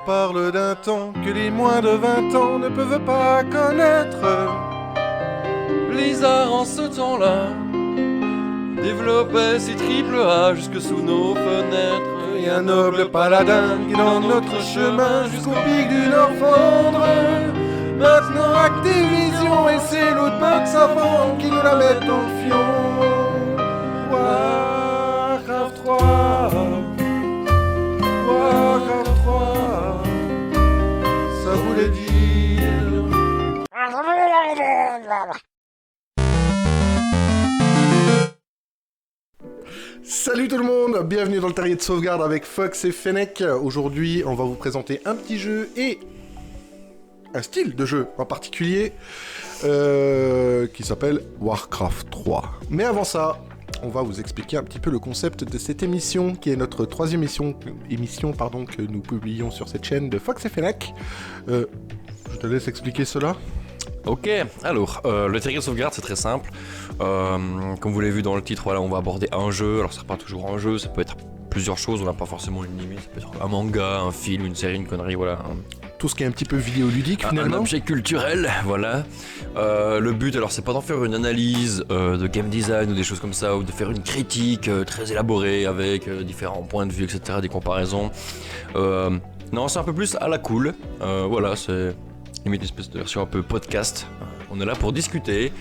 parle d'un temps que les moins de 20 ans ne peuvent pas connaître. Blizzard en ce temps-là développait ses AAA jusque sous nos fenêtres. Et un noble paladin qui dans notre chemin jusqu'au pic du Nord fondre. Maintenant Activision et ses lootbox avant qui nous la mettent en fion. Warcraft 3, Warcraft 3, ça voulait dire. Salut tout le monde, bienvenue dans le terrier de sauvegarde avec Fox et Fennec. Aujourd'hui, on va vous présenter un petit jeu et un style de jeu en particulier qui s'appelle Warcraft 3. Mais avant ça, on va vous expliquer un petit peu le concept de cette émission qui est notre troisième émission que nous publions sur cette chaîne de Fox et Fennec. Je te laisse expliquer cela. Ok, alors, le terrier de sauvegarde c'est très simple. Comme vous l'avez vu dans le titre, voilà, on va aborder un jeu. Alors ça sera pas toujours un jeu, ça peut être plusieurs choses, on n'a pas forcément une limite. Ça peut être un manga, un film, une série, une connerie, voilà. Tout ce qui est un petit peu vidéoludique finalement. Un objet culturel, voilà. Le but, alors c'est pas d'en faire une analyse de game design ou des choses comme ça, ou de faire une critique très élaborée avec différents points de vue, etc., des comparaisons. Non, c'est un peu plus à la cool. Voilà, c'est limite une espèce de version un peu podcast. On est là pour discuter.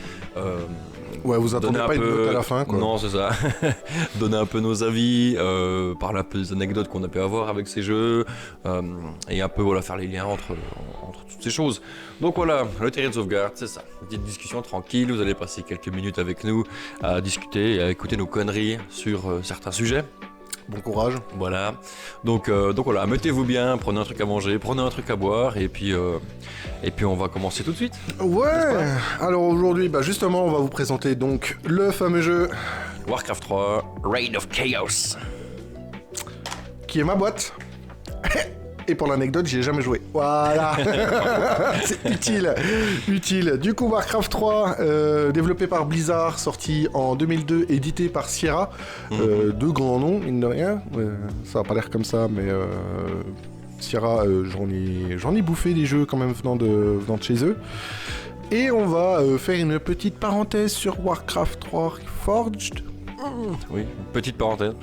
Ouais, vous attendez pas une note à la fin, quoi. Non, c'est ça. Donner un peu nos avis, parler un peu des anecdotes qu'on a pu avoir avec ces jeux, et un peu voilà, faire les liens entre toutes ces choses. Donc voilà, le terrier de sauvegarde, c'est ça. Une petite discussion tranquille, vous allez passer quelques minutes avec nous à discuter et à écouter nos conneries sur certains sujets. Bon courage. Voilà. Donc voilà, mettez-vous bien, prenez un truc à manger, prenez un truc à boire, et puis on va commencer tout de suite. Ouais. Alors aujourd'hui, justement, on va vous présenter donc le fameux jeu Warcraft 3, Reign of Chaos. Qui est ma boîte. Et pour l'anecdote, j'y ai jamais joué. Voilà. C'est utile. Du coup, Warcraft 3, développé par Blizzard, sorti en 2002, édité par Sierra. Deux grands noms, mine de rien. Ça a pas l'air comme ça, mais Sierra, j'en ai bouffé des jeux quand même venant de chez eux. Et on va faire une petite parenthèse sur Warcraft 3 Reforged. Oui, petite parenthèse.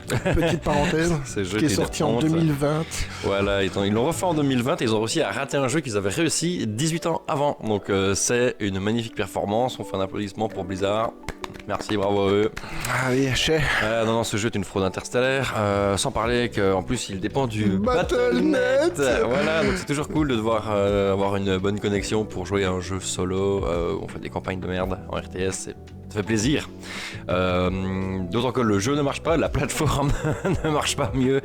Qui est sorti en 2020. Voilà, ils l'ont refait en 2020 et ils ont réussi à rater un jeu qu'ils avaient réussi 18 ans avant. Donc c'est une magnifique performance. On fait un applaudissement pour Blizzard. Merci, bravo à eux. Ah oui, non, ce jeu est une fraude interstellaire. Sans parler qu'en plus il dépend du Battle.net. Voilà, donc c'est toujours cool de devoir avoir une bonne connexion pour jouer à un jeu solo. On fait des campagnes de merde en RTS, ça fait plaisir. D'autant que le jeu ne marche pas, la plateforme ne marche pas mieux.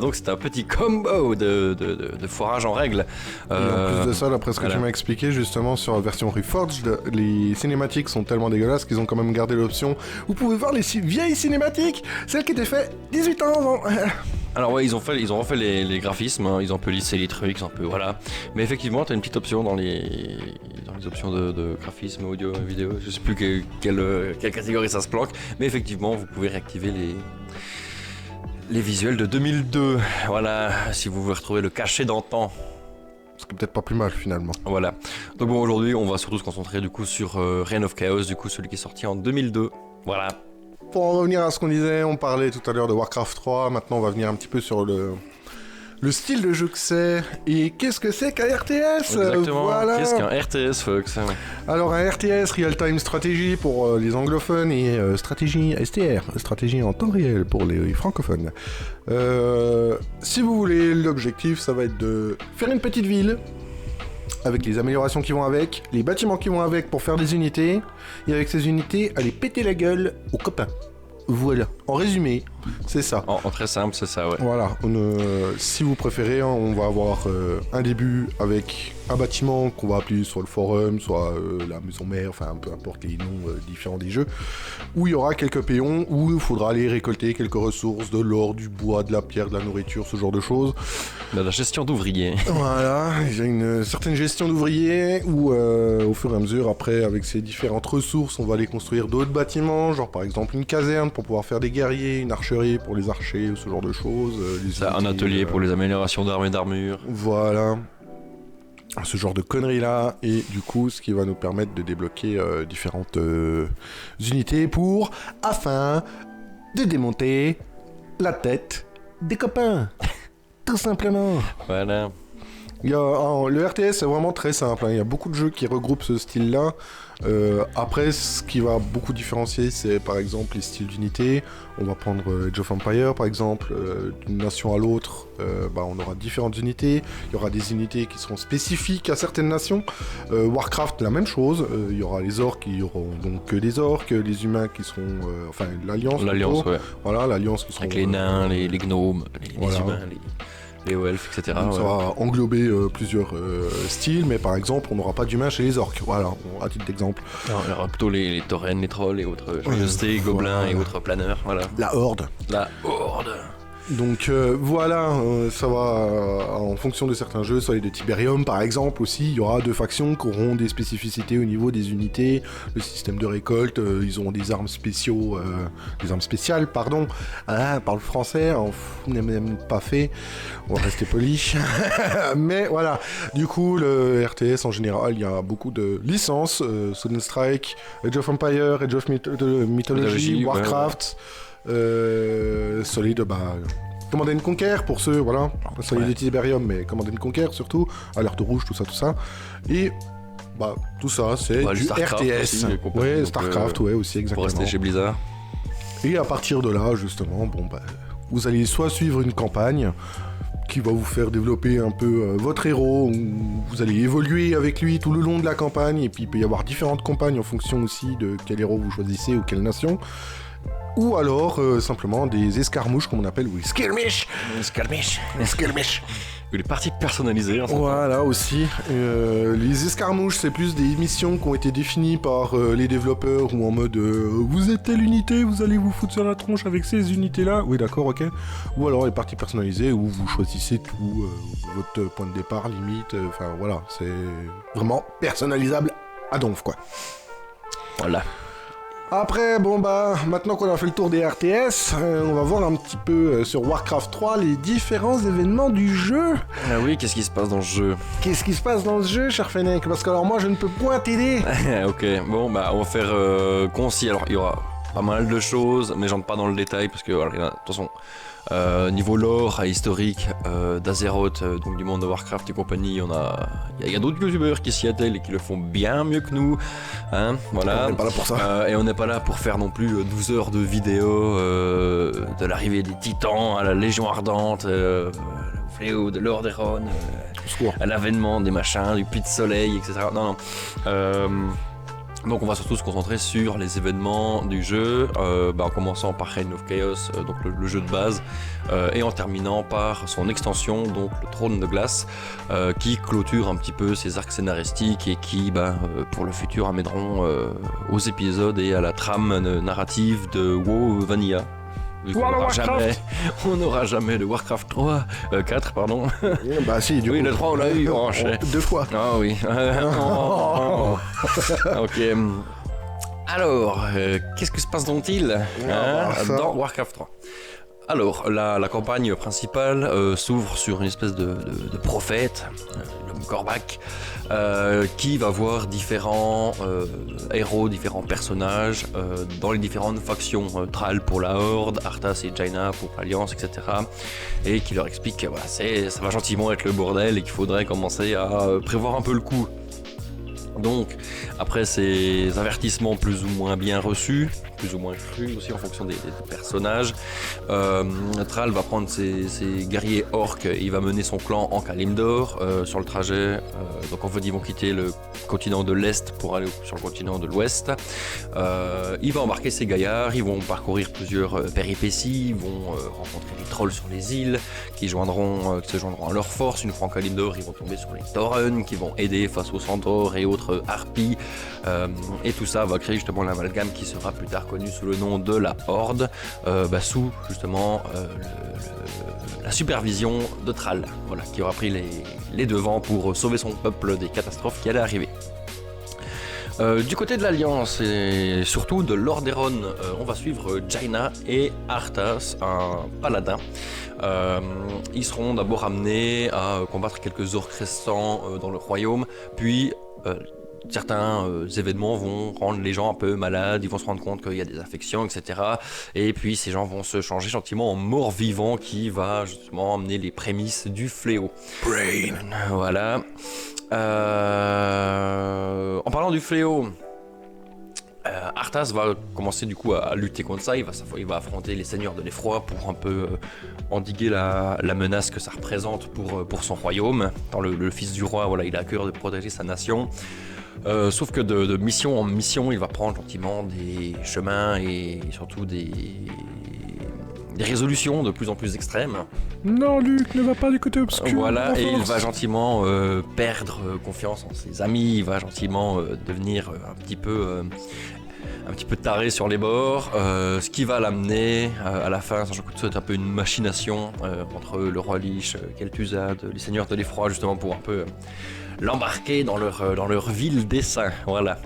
Donc c'est un petit combo de foirage en règle. Et en plus de ça, d'après ce que tu m'as expliqué, justement, sur la version Reforged, les cinématiques sont tellement dégueulasses qu'ils ont quand même gardé l'option. Vous pouvez voir les vieilles cinématiques, celles qui étaient faites 18 ans avant. Alors ouais, ils ont refait les graphismes, hein, ils ont un peu lissé les trucs, voilà. Mais effectivement, t'as une petite option dans les options de graphisme, audio, vidéo, je sais plus quelle catégorie ça se planque, mais effectivement, vous pouvez réactiver les visuels de 2002, voilà, si vous voulez retrouver le cachet d'antan. Ce qui est peut-être pas plus mal finalement. Voilà. Donc bon, aujourd'hui, on va surtout se concentrer du coup sur Reign of Chaos, du coup celui qui est sorti en 2002. Voilà. Pour en revenir à ce qu'on disait, on parlait tout à l'heure de Warcraft 3, maintenant on va venir un petit peu sur le style de jeu que c'est, et qu'est-ce que c'est qu'un RTS. Exactement, voilà. Qu'est-ce qu'un RTS, Fox? Alors un RTS, Real Time Strategy pour les anglophones, et stratégie STR, stratégie en temps réel pour les francophones. Si vous voulez, l'objectif ça va être de faire une petite ville, avec les améliorations qui vont avec, les bâtiments qui vont avec pour faire des unités, et avec ces unités, aller péter la gueule aux copains. Voilà, en résumé, c'est ça. En très simple, c'est ça, ouais. Voilà, si vous préférez, on va avoir un début avec un bâtiment qu'on va appeler soit le forum, soit la maison mère, enfin peu importe les noms différents des jeux, où il y aura quelques péons, où il faudra aller récolter quelques ressources, de l'or, du bois, de la pierre, de la nourriture, ce genre de choses. De la gestion d'ouvriers. Voilà, il y a une certaine gestion d'ouvriers, où au fur et à mesure, après, avec ces différentes ressources, on va aller construire d'autres bâtiments, genre par exemple une caserne pour pouvoir faire des guerriers, une archerie archerie pour les archers, ce genre de choses. Un atelier pour les améliorations d'armes et d'armure. Voilà. Ce genre de conneries-là. Et du coup, ce qui va nous permettre de débloquer différentes unités afin de démonter la tête des copains. Tout simplement. Voilà. Le RTS c'est vraiment très simple, hein. Il y a beaucoup de jeux qui regroupent ce style-là. Après, ce qui va beaucoup différencier, c'est par exemple les styles d'unité. On va prendre Age of Empires par exemple, d'une nation à l'autre, on aura différentes unités. Il y aura des unités qui seront spécifiques à certaines nations. Warcraft, la même chose. Il y aura les orques, il y auront donc que des orques, les humains qui seront, l'alliance. L'alliance, ouais. Voilà, l'alliance qui seront avec les nains, les gnomes, les humains, les elfes, etc. Donc ça va englober plusieurs styles, mais par exemple, on n'aura pas d'humains chez les orques, voilà, à titre d'exemple. Alors, il y aura plutôt les taurennes, les trolls et autres joyeusetés, gobelins et autres planeurs, voilà. La horde. Donc ça va en fonction de certains jeux, soit les de Tiberium par exemple aussi, il y aura 2 factions qui auront des spécificités au niveau des unités, le système de récolte, ils auront des armes spéciales, pardon, parle français, on n'aime pas fait, on va rester poli, mais voilà, du coup le RTS en général, il y a beaucoup de licences, Sudden Strike, Age of Empires, Age of Mythology, Warcraft, Solid, Command & Conquer pour ceux, voilà, Solid de Tiberium, mais Command & Conquer surtout, Alerte Rouge, tout ça, et tout ça, c'est du Starcraft RTS, aussi, ouais, Starcraft, ouais, aussi, exactement. Pour rester chez Blizzard. Et à partir de là, justement, vous allez soit suivre une campagne qui va vous faire développer un peu votre héros, ou vous allez évoluer avec lui tout le long de la campagne, et puis il peut y avoir différentes campagnes en fonction aussi de quel héros vous choisissez ou quelle nation. Ou alors simplement des escarmouches, comme on appelle, ou skirmish. Les parties personnalisées. Voilà aussi. Les escarmouches, c'est plus des missions qui ont été définies par les développeurs, ou en mode vous êtes telle unité, vous allez vous foutre sur la tronche avec ces unités-là. Oui, d'accord, ok. Ou alors les parties personnalisées où vous choisissez tout, votre point de départ, limite. Voilà, c'est vraiment personnalisable à donf, quoi. Voilà. Après, maintenant qu'on a fait le tour des RTS, on va voir un petit peu sur Warcraft 3 les différents événements du jeu. Ah oui, qu'est-ce qui se passe dans ce jeu ? Qu'est-ce qui se passe dans ce jeu, cher Fennec ? Parce que alors moi, je ne peux point t'aider. Ok, on va faire concis. Alors, il y aura pas mal de choses, mais j'entre pas dans le détail parce que, voilà, de toute façon, niveau lore, historique, d'Azeroth, donc du monde de Warcraft et compagnie, il y a d'autres youtubeurs qui s'y attellent et qui le font bien mieux que nous, hein, voilà. On n'est pas là pour ça. Et on n'est pas là pour faire non plus 12 heures de vidéos de l'arrivée des titans à la Légion Ardente, le fléau de Lordaeron, à l'avènement des machins, du puits de soleil, etc. Non. Donc on va surtout se concentrer sur les événements du jeu, en commençant par Reign of Chaos, donc le jeu de base, et en terminant par son extension, donc le Trône de Glace, qui clôture un petit peu ses arcs scénaristiques et qui, pour le futur, amèneront aux épisodes et à la trame narrative de WoW Vanilla. On n'aura jamais le Warcraft 4, pardon. Si, du coup. Le 3 on l'a eu. 2 fois. Ah oui. Ok. Alors, qu'est-ce qui se passe dans-il dans Warcraft 3 ? Alors, la campagne principale s'ouvre sur une espèce de prophète, l'homme Korvac, qui va voir différents héros, différents personnages dans les différentes factions. Thrall pour la Horde, Arthas et Jaina pour l'Alliance, etc. Et qui leur explique que ça va gentiment être le bordel et qu'il faudrait commencer à prévoir un peu le coup. Donc, après ces avertissements plus ou moins bien reçus, plus ou moins crus aussi en fonction des personnages, Thrall va prendre ses guerriers orques et il va mener son clan en Kalimdor sur le trajet. Donc en fait, ils vont quitter le continent de l'Est pour aller sur le continent de l'Ouest. Il va embarquer ses gaillards, ils vont parcourir plusieurs péripéties, ils vont rencontrer les trolls sur les îles qui se joindront à leur force. Une fois en Kalimdor, ils vont tomber sur les Tauren qui vont aider face aux centaures et autres harpies, et tout ça va créer justement l'amalgame qui sera plus tard connu sous le nom de la Horde, sous justement la supervision de Thrall, voilà, qui aura pris les devants pour sauver son peuple des catastrophes qui allaient arriver. Du côté de l'Alliance et surtout de Lordaeron, on va suivre Jaina et Arthas, un paladin. Ils seront d'abord amenés à combattre quelques orques restants dans le royaume, puis certains événements vont rendre les gens un peu malades, ils vont se rendre compte qu'il y a des infections, etc. Et puis ces gens vont se changer gentiment en morts-vivants qui va justement amener les prémices du fléau. Brain. Voilà. En parlant du fléau, Arthas va commencer du coup à lutter contre ça. Il va affronter les seigneurs de l'effroi pour un peu endiguer la menace que ça représente pour son royaume. Dans le fils du roi, voilà, il a à cœur de protéger sa nation. Sauf que de mission en mission, il va prendre gentiment des chemins et surtout des résolutions de plus en plus extrêmes. Non, Luc, ne va pas du côté obscur. Voilà, et il va gentiment perdre confiance en ses amis, il va gentiment devenir un petit peu taré sur les bords, ce qui va l'amener à la fin, sachant que tout ça est un peu une machination entre le roi Lich, Kel'Thuzad, les seigneurs de l'effroi, justement pour un peu l'embarquer dans leur vil dessein, voilà.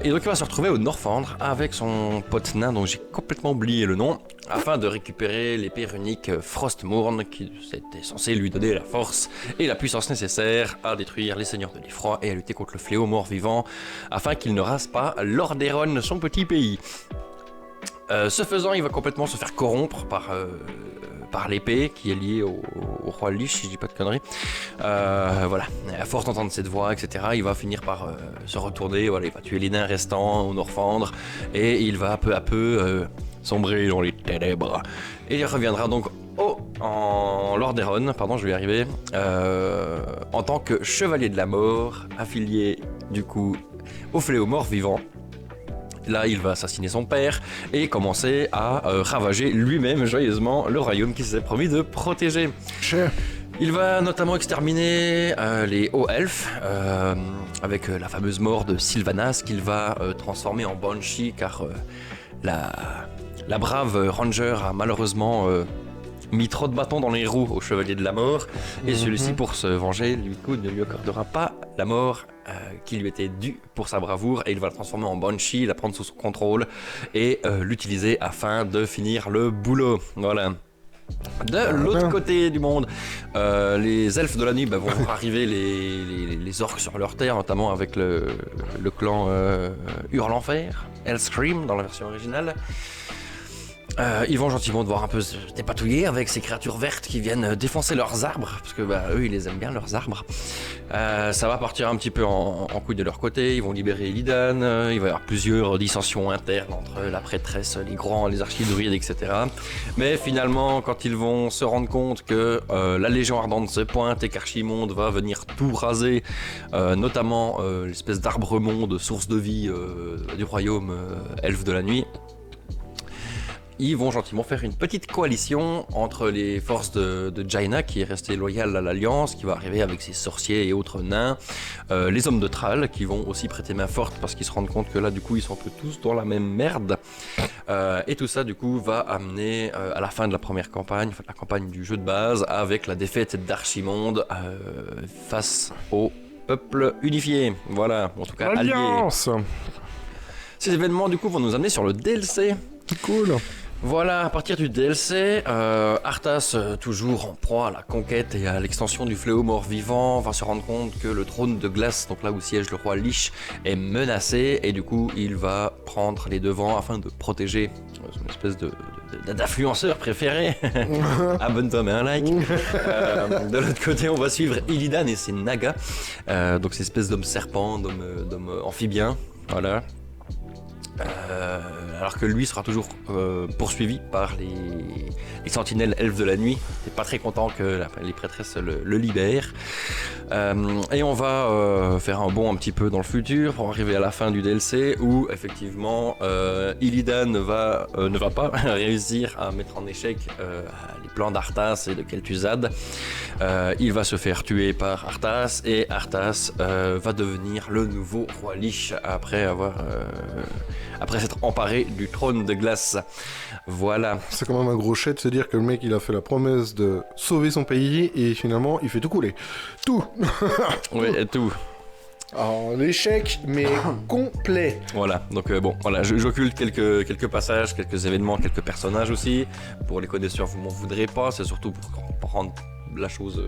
Et donc il va se retrouver au Northrend avec son pote nain dont j'ai complètement oublié le nom, afin de récupérer l'épée runique Frostmourne qui était censée lui donner la force et la puissance nécessaire à détruire les seigneurs de l'effroi et à lutter contre le fléau mort-vivant, afin qu'il ne rase pas Lordaeron, son petit pays. Ce faisant, il va complètement se faire corrompre par l'épée qui est liée au roi Lich, si je dis pas de conneries. Voilà, à force d'entendre cette voix, etc., il va finir par se retourner, voilà, il va tuer les nains restants au Northrend, et il va peu à peu sombrer dans les ténèbres. Et il reviendra donc en Lordaeron, pardon, je vais y arriver, en tant que chevalier de la mort, affilié du coup au fléau mort-vivant. Là, il va assassiner son père et commencer à ravager lui-même joyeusement le royaume qu'il s'est promis de protéger. Il va notamment exterminer les hauts elfes avec la fameuse mort de Sylvanas qu'il va transformer en Banshee, car la brave Ranger a malheureusement mis trop de bâtons dans les roues au chevalier de la mort, et celui-ci, pour se venger, ne lui accordera pas la mort qui lui était due pour sa bravoure, et il va la transformer en Banshee, la prendre sous son contrôle et l'utiliser afin de finir le boulot. Voilà. De l'autre côté du monde, les elfes de la nuit vont voir arriver les orques sur leur terre, notamment avec le clan Hurlenfer, Hellscream dans la version originale. Ils vont gentiment devoir un peu se dépatouiller avec ces créatures vertes qui viennent défoncer leurs arbres, parce que eux ils les aiment bien, leurs arbres. Ça va partir un petit peu en couille de leur côté, ils vont libérer Illidan, il va y avoir plusieurs dissensions internes entre la prêtresse, les archidruides, etc. Mais finalement, quand ils vont se rendre compte que la Légion Ardente se pointe et qu'Archimonde va venir tout raser, notamment l'espèce d'arbre-monde, source de vie du royaume elfe de la nuit, ils vont gentiment faire une petite coalition entre les forces de Jaina, qui est restée loyale à l'Alliance, qui va arriver avec ses sorciers et autres nains, les hommes de Thrall, qui vont aussi prêter main forte parce qu'ils se rendent compte que là, du coup, ils sont un peu tous dans la même merde. Et tout ça, du coup, va amener à la fin de la première campagne, la campagne du jeu de base, avec la défaite d'Archimonde face au peuple unifié. Voilà, en tout cas, Alliance. allié. Ces événements, du coup, vont nous amener sur le DLC. Cool. Voilà, à partir du DLC, Arthas, toujours en proie à la conquête et à l'extension du fléau mort-vivant, va se rendre compte que le trône de glace, donc là où siège le roi Lich, est menacé, et du coup il va prendre les devants afin de protéger son espèce d'influenceur préféré. Abonne-toi, mets un like. De l'autre côté, on va suivre Illidan et ses nagas, donc ces espèces d'hommes serpents, d'hommes amphibiens, voilà. Alors que lui sera toujours poursuivi par les sentinelles elfes de la nuit. T'es pas très content que les prêtresses le libèrent. Et on va faire un bond un petit peu dans le futur pour arriver à la fin du DLC où effectivement Illidan ne va pas réussir à mettre en échec les plans d'Arthas et de Kel'Thuzad. Il va se faire tuer par Arthas, et Arthas va devenir le nouveau roi Lich après s'être emparé du trône de glace. Voilà. C'est quand même un gros chèque de se dire que le mec il a fait la promesse de sauver son pays et finalement il fait tout couler. Tout. Oui, tout. Alors, l'échec, mais complet. Voilà, donc bon, voilà, j'occulte quelques passages, quelques événements, quelques personnages aussi. Pour les connaisseurs, vous m'en voudrez pas, c'est surtout pour rendre la chose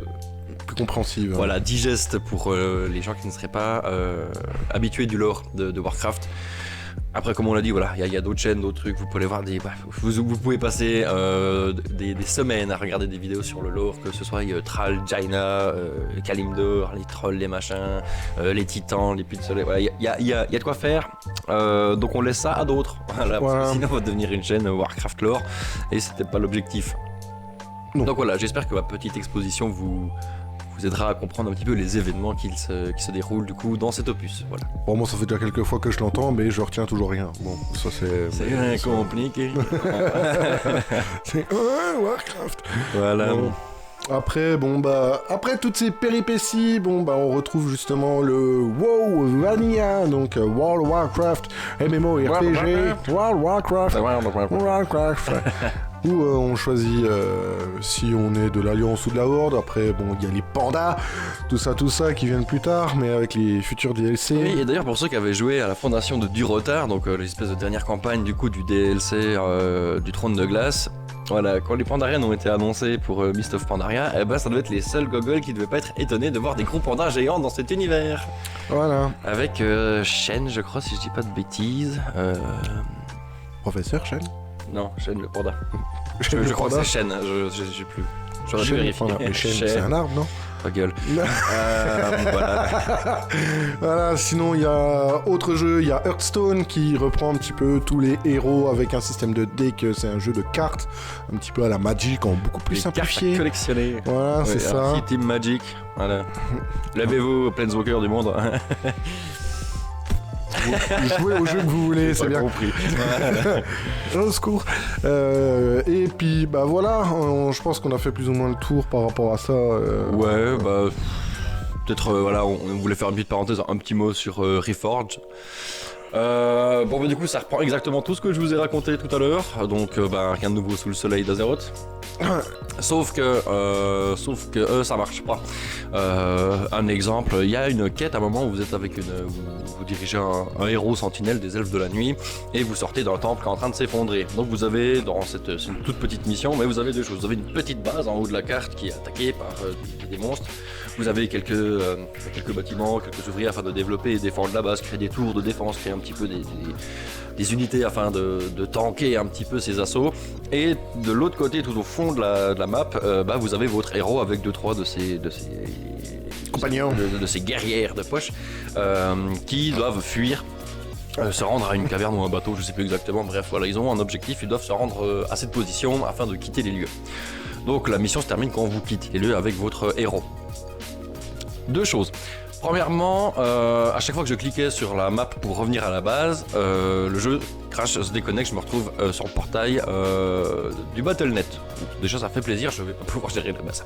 Plus compréhensive. voilà, digeste pour les gens qui ne seraient pas habitués du lore de Warcraft. Après, comme on l'a dit, voilà, il y a d'autres chaînes, d'autres trucs, vous pouvez voir vous pouvez passer des semaines à regarder des vidéos sur le lore, que ce soit Thrall, Jaina, Kalimdor, les trolls, les machins, les titans, les puits de soleil, voilà, il y a de quoi faire. Donc on laisse ça à d'autres, voilà, parce que sinon on va devenir une chaîne Warcraft lore, et c'était pas l'objectif. Non. Donc voilà, j'espère que ma petite exposition vous aidera à comprendre un petit peu les événements qui se déroulent du coup dans cet opus. Voilà. Bon, moi, ça fait déjà quelques fois que je l'entends, mais je retiens toujours rien. Bon, ça c'est compliqué. C'est Warcraft. Voilà. Bon. Après, après toutes ces péripéties, on retrouve justement le WoW Vanilla, donc World of Warcraft, MMORPG, World Warcraft, où on choisit si on est de l'Alliance ou de la Horde. Après, il y a les pandas, tout ça qui viennent plus tard, mais avec les futurs DLC. Oui, et d'ailleurs pour ceux qui avaient joué à la fondation de Durotar, donc l'espèce de dernière campagne du coup du DLC du Trône de Glace, voilà, quand les Pandarians ont été annoncés pour Mist of Pandaria, ça devait être les seuls gogoles qui devaient pas être étonnés de voir des gros pandas géants dans cet univers. Voilà. Avec Shen, je crois, si je dis pas de bêtises. Professeur Shen. Non, Shen le panda. Shen Je le crois que panda. c'est Shen, je sais plus. J'aurais dû Shen, vérifier. mais Shen, c'est un arbre, non? Ta gueule. Voilà. Voilà, sinon il y a autre jeu, il y a Hearthstone qui reprend un petit peu tous les héros avec un système de deck, c'est un jeu de cartes, un petit peu à la Magic, en beaucoup plus Les cartes à simplifié. collectionner. Voilà, c'est ça. Si Team Magic, voilà. Levez-vous, Planeswalker du monde. Vous jouez au jeu que vous voulez, c'est bien. Compris. Au secours. Et puis, voilà, je pense qu'on a fait plus ou moins le tour par rapport à ça. Ouais, peut-être, voilà, on voulait faire une petite parenthèse, un petit mot sur Reforged. Du coup, ça reprend exactement tout ce que je vous ai raconté tout à l'heure. Donc, rien de nouveau sous le soleil d'Azeroth. Sauf que ça marche pas. Un exemple, il y a une quête à un moment où vous êtes avec vous dirigez un héros sentinelle des elfes de la nuit et vous sortez d'un temple qui est en train de s'effondrer. Donc vous avez c'est une toute petite mission, mais vous avez deux choses. Vous avez une petite base en haut de la carte qui est attaquée par des monstres. Vous avez quelques bâtiments, quelques ouvriers afin de développer et défendre la base, créer des tours de défense, créer un petit peu des unités afin de tanker un petit peu ces assauts. Et de l'autre côté, tout au fond de la map, vous avez votre héros avec 2-3 de ces compagnons, de ces guerrières de poche qui doivent fuir. Se rendre à une caverne ou un bateau, je sais plus exactement, bref voilà, ils ont un objectif, ils doivent se rendre à cette position afin de quitter les lieux. Donc la mission se termine quand vous quittez les lieux avec votre héros. Deux choses. Premièrement, à chaque fois que je cliquais sur la map pour revenir à la base, le jeu crash, se déconnecte, je me retrouve sur le portail du Battle.net. Déjà ça fait plaisir, je vais pas pouvoir gérer la base.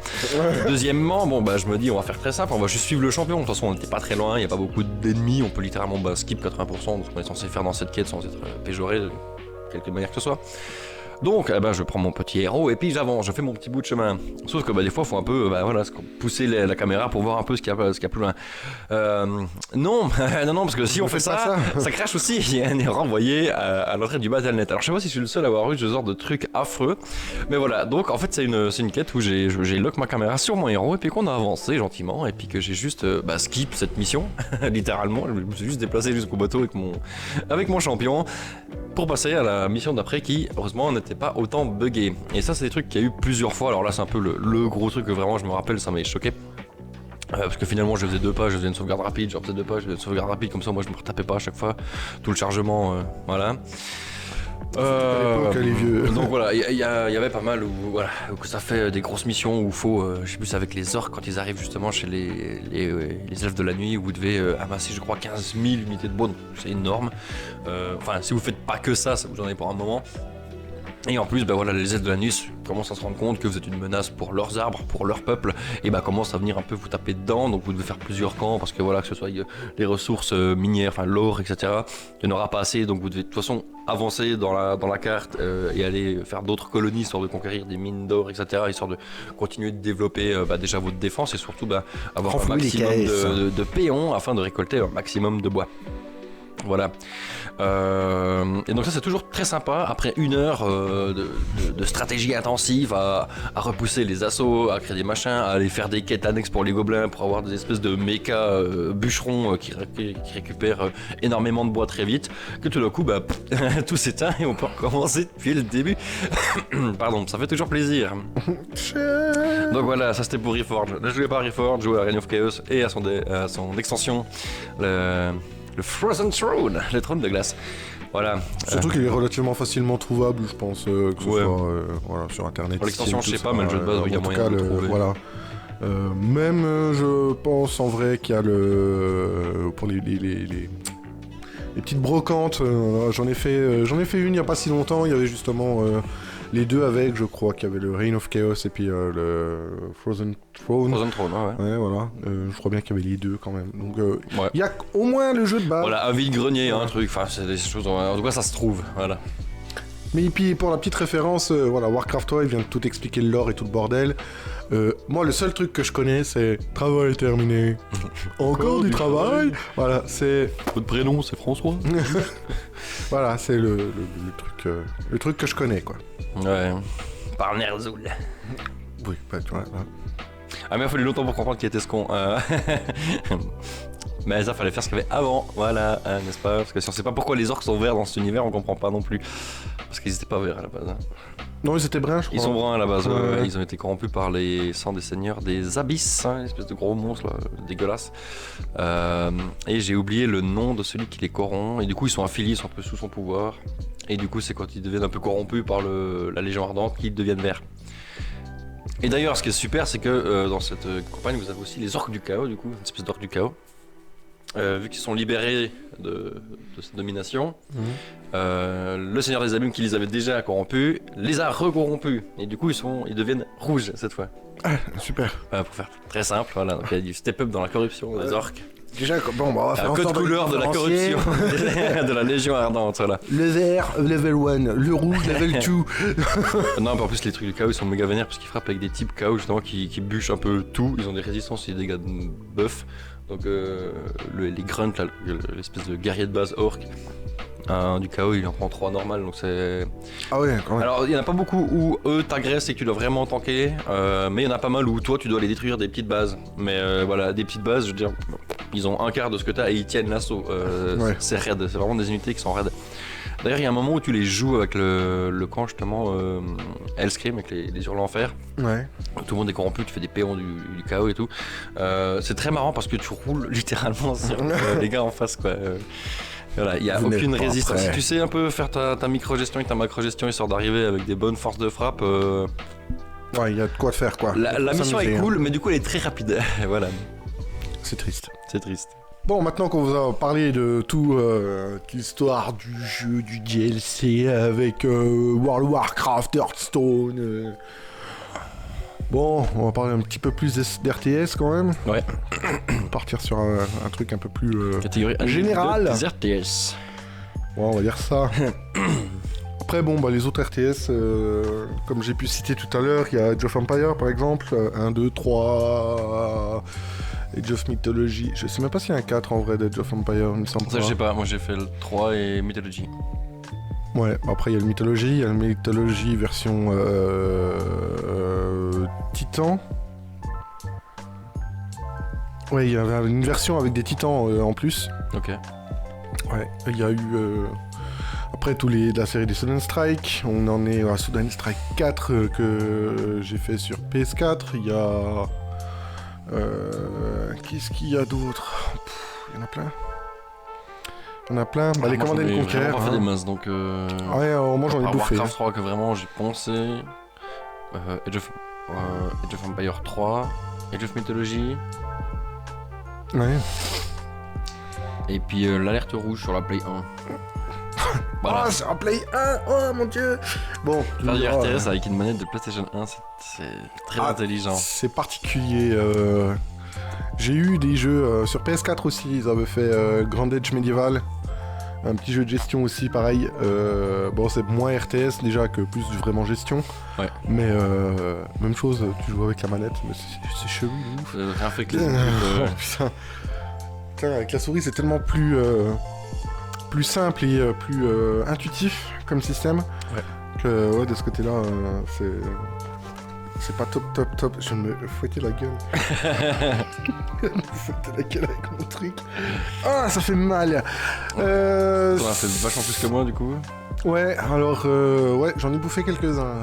Deuxièmement, je me dis on va faire très simple, on va juste suivre le champion. De toute façon on n'était pas très loin, il n'y a pas beaucoup d'ennemis, on peut littéralement skip 80% de ce qu'on est censé faire dans cette quête sans être péjoré de quelque manière que ce soit. Donc, je prends mon petit héros et puis j'avance, je fais mon petit bout de chemin. Sauf que des fois, il faut un peu, pousser la caméra pour voir un peu ce qu'il y a plus loin. Non, parce que si on fait ça crache aussi. Il y a un erreur envoyé à l'entrée du Battle.net. Alors, je sais pas si je suis le seul à avoir eu ce genre de truc affreux, mais voilà. Donc, en fait, c'est une quête où j'ai lock ma caméra sur mon héros et puis qu'on a avancé gentiment et puis que j'ai juste skip cette mission, littéralement. Je me suis juste déplacé jusqu'au bateau avec mon champion pour passer à la mission d'après qui, heureusement, n'était pas autant buggé. Et ça, c'est des trucs qu'il y a eu plusieurs fois. Alors là, c'est un peu le gros truc que vraiment je me rappelle, ça m'a choqué. Parce que finalement, je faisais 2 pas, je faisais une sauvegarde rapide, je refaisais 2 pas, je faisais une sauvegarde rapide, comme ça, moi, je me retapais pas à chaque fois. Tout le chargement, voilà. les vieux. Donc voilà, il y avait pas mal où ça fait des grosses missions où il faut, je sais plus, avec les orques quand ils arrivent justement chez les elfes de la nuit où vous devez amasser, je crois, 15 000 unités de bois, c'est énorme. Si vous faites pas que ça vous en avez pour un moment. Et en plus, bah voilà, les aides de la NUS commencent à se rendre compte que vous êtes une menace pour leurs arbres, pour leur peuple, et bah commencent à venir un peu vous taper dedans. Donc vous devez faire plusieurs camps parce que voilà, que ce soit les ressources minières, enfin l'or, etc. Il n'y en aura pas assez, donc vous devez de toute façon avancer dans la carte et aller faire d'autres colonies, histoire de conquérir des mines d'or, etc. Histoire de continuer de développer déjà votre défense et surtout avoir un maximum de péons afin de récolter un maximum de bois. Voilà. Et donc ça c'est toujours très sympa après 1 heure de stratégie intensive à repousser les assauts, à créer des machins, à aller faire des quêtes annexes pour les gobelins pour avoir des espèces de méca bûcherons qui récupèrent énormément de bois très vite, que tout d'un coup tout s'éteint et on peut recommencer depuis le début. Pardon, ça fait toujours plaisir. Donc voilà, ça c'était pour Reforged. Ne jouez pas à Reforged, jouez à Reign of Chaos et à son extension, le Frozen Throne, le trône de glace. Voilà. Surtout qu'il est relativement facilement trouvable, je pense, que ce soit sur internet. Pour l'extension, je sais pas, mais le jeu de base, il y a moyen de le trouver. Voilà. Même, je pense en vrai qu'il y a pour les petites brocantes, j'en ai fait une il y a pas si longtemps. Il y avait justement les deux avec, je crois qu'il y avait le Reign of Chaos et puis le Frozen Throne. Frozen Throne, ouais. Ouais, voilà. Je crois bien qu'il y avait les deux quand même. Donc, il y a au moins le jeu de base. Voilà, un vide-grenier, un truc. Enfin, c'est des choses. En tout cas, ça se trouve. Voilà. Mais puis pour la petite référence, Warcraft 3, il vient de tout expliquer le lore et tout le bordel. Moi, le seul truc que je connais, c'est travail terminé. Encore du travail. Voilà, c'est. Votre prénom, c'est François. Voilà, c'est le truc que je connais, quoi. Ouais. Par Ner'zhul. Oui, tu vois. Ah, mais il a fallu longtemps pour comprendre qui était ce con. Mais ça, fallait faire ce qu'il y avait avant, voilà, n'est-ce pas? Parce que si on sait pas pourquoi les orques sont verts dans cet univers, on comprend pas non plus. Parce qu'ils étaient pas verts à la base. Non, ils étaient bruns, je crois. Ils sont bruns à la base, ils ont été corrompus par les sangs des seigneurs des abysses, une espèce de gros monstre là, dégueulasse. Et j'ai oublié le nom de celui qui les corrompt, et du coup ils sont affiliés, ils sont un peu sous son pouvoir. Et du coup c'est quand ils deviennent un peu corrompus par la Légion Ardente qu'ils deviennent verts. Et d'ailleurs ce qui est super c'est que dans cette campagne vous avez aussi les orques du chaos, du coup, une espèce d'orques du chaos. Vu qu'ils sont libérés de cette domination, le Seigneur des Abîmes qui les avait déjà corrompus les a recorrompus et du coup ils deviennent rouges cette fois. Ah, super. Pour faire très simple, voilà. Donc il y a du step up dans la corruption des orques. Déjà, bon, on va faire un code couleur de la corruption de la Légion Ardente, voilà. Le vert, level 1, le rouge, level 2. Non, mais en plus les trucs du chaos ils sont méga vénères parce qu'ils frappent avec des types chaos justement qui bûchent un peu tout. Ils ont des résistances et des dégâts de buff. Donc les grunts, là, l'espèce de guerrier de base orc du chaos, il en prend 3 normal, donc c'est... Ah ouais, quand même. Alors il y en a pas beaucoup où eux t'agressent et que tu dois vraiment tanker, mais il y en a pas mal où toi tu dois aller détruire des petites bases. Mais voilà, des petites bases, je veux dire, ils ont un quart de ce que t'as et ils tiennent l'assaut. C'est raide, c'est vraiment des unités qui sont raides. D'ailleurs il y a un moment où tu les joues avec le camp justement Hellscream, avec les hurlants enfer. Ouais. Tout le monde est corrompu, tu fais des péons du chaos et tout. C'est très marrant parce que tu roules littéralement sur les gars en face, quoi. Voilà, il n'y a aucune résistance. Si tu sais un peu faire ta micro-gestion et ta macro-gestion histoire d'arriver avec des bonnes forces de frappe. Ouais, il y a de quoi faire, quoi. La mission est cool, mais du coup elle est très rapide. Voilà. C'est triste. C'est triste. Bon, maintenant qu'on vous a parlé de toute l'histoire du jeu, du DLC avec World of Warcraft, Hearthstone. Bon, on va parler un petit peu plus d'RTS quand même. Ouais. On va partir sur un truc un peu plus catégorie général. Des RTS. Ouais, on va dire ça. Après, bon, les autres RTS, comme j'ai pu citer tout à l'heure, il y a Age of Empires par exemple, 1, 2, 3, Age of Mythology. Je sais même pas s'il y a un 4 en vrai d'Age of Empires, il me semble. Ça, je sais pas, moi j'ai fait le 3 et Mythology. Ouais, après il y a le Mythology version Titan. Ouais, il y avait une version avec des titans en plus. Ok. Ouais, il y a eu après la série des Sudden Strike, on en est à Sudden Strike 4 que j'ai fait sur PS4, il y a qu'est-ce qu'il y a d'autre? Il y en a plein. Les Command & Conquer. J'ai fait des masses, donc... Ouais, moi j'en ai bouffé. Warcraft 3 que vraiment j'ai poncé. Age of Empire 3. Age of Mythology. Ouais. Et puis l'alerte rouge sur la Play 1. Voilà. Oh, c'est un Play 1, oh mon dieu. Bon, Faire du oh, RTS avec une manette de PlayStation 1, c'est très intelligent. c'est particulier. J'ai eu des jeux sur PS4 aussi, ils avaient fait Grand Age Medieval. Un petit jeu de gestion aussi, pareil. Bon, c'est moins RTS déjà que plus vraiment gestion. Ouais. Mais même chose, tu joues avec la manette, mais c'est chelou de ouf. Rien fait que les Oh, putain. Putain, avec la souris, c'est tellement plus simple et plus intuitif comme système. Ouais. Que ouais, de ce côté-là, c'est pas top. Je vais me fouetter la gueule. Je vais me fouetter la gueule avec mon truc. Ah, ça fait mal. T'en as fait vachement plus que moi du coup. Ouais, alors, ouais, j'en ai bouffé quelques-uns.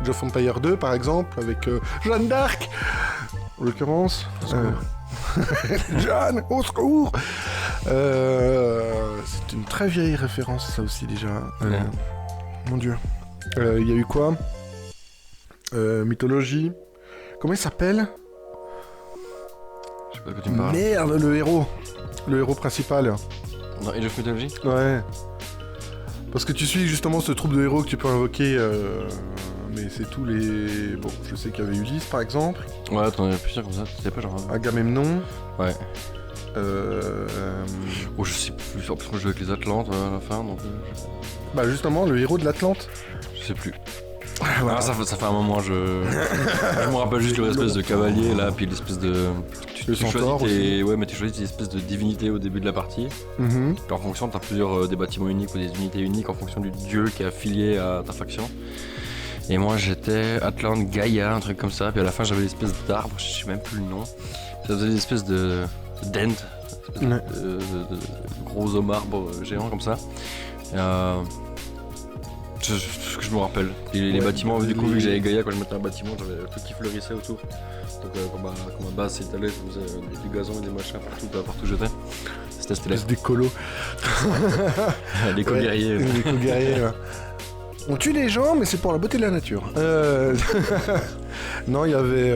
Age of Empires 2, par exemple, avec Jeanne d'Arc, en l'occurrence. Jeanne, au secours. C'est une très vieille référence, ça aussi, déjà. Ouais. Mon Dieu. Il y a eu quoi Mythologie. Comment il s'appelle? Je sais pas de quoi tu me parles. Merde, le héros. Le héros principal. Dans Age of Mythology. Ouais. Parce que tu suis justement ce troupe de héros que tu peux invoquer, mais c'est tous les... Bon, je sais qu'il y avait Ulysse par exemple, Ouais, t'en avais plusieurs comme ça, c'était pas genre. Agamemnon, Ouais. Oh, je sais plus. En plus, moi je joue avec les Atlantes à la fin, donc. Bah justement, le héros de l'Atlante. Je sais plus. Voilà. Ah, ça fait un moment, je me rappelle juste l'espèce de cavalier là, puis l'espèce de. Le centaure aussi. Ouais, mais tu choisis des espèces de divinités au début de la partie. Mhm. Puis en fonction, t'as plusieurs des bâtiments uniques ou des unités uniques en fonction du dieu qui est affilié à ta faction. Et moi j'étais Atlante Gaïa, un truc comme ça, puis à la fin j'avais l'espèce d'arbre, je sais même plus le nom. Ça faisait des espèces de dent, Ouais. de gros hommes arbres géants comme ça. Je me rappelle. Et les Ouais, bâtiments, du coup, les- vu que j'avais Gaïa, quand je mettais un bâtiment, j'avais tout qui fleurissait autour. Donc, comme ma base s'étalait, je faisais du gazon et des machins partout où j'étais. C'était stylé. Espèce d'écolo. Les co-guerriers. Les co-guerriers, là. On tue les gens, mais c'est pour la beauté de la nature. Non, il y avait...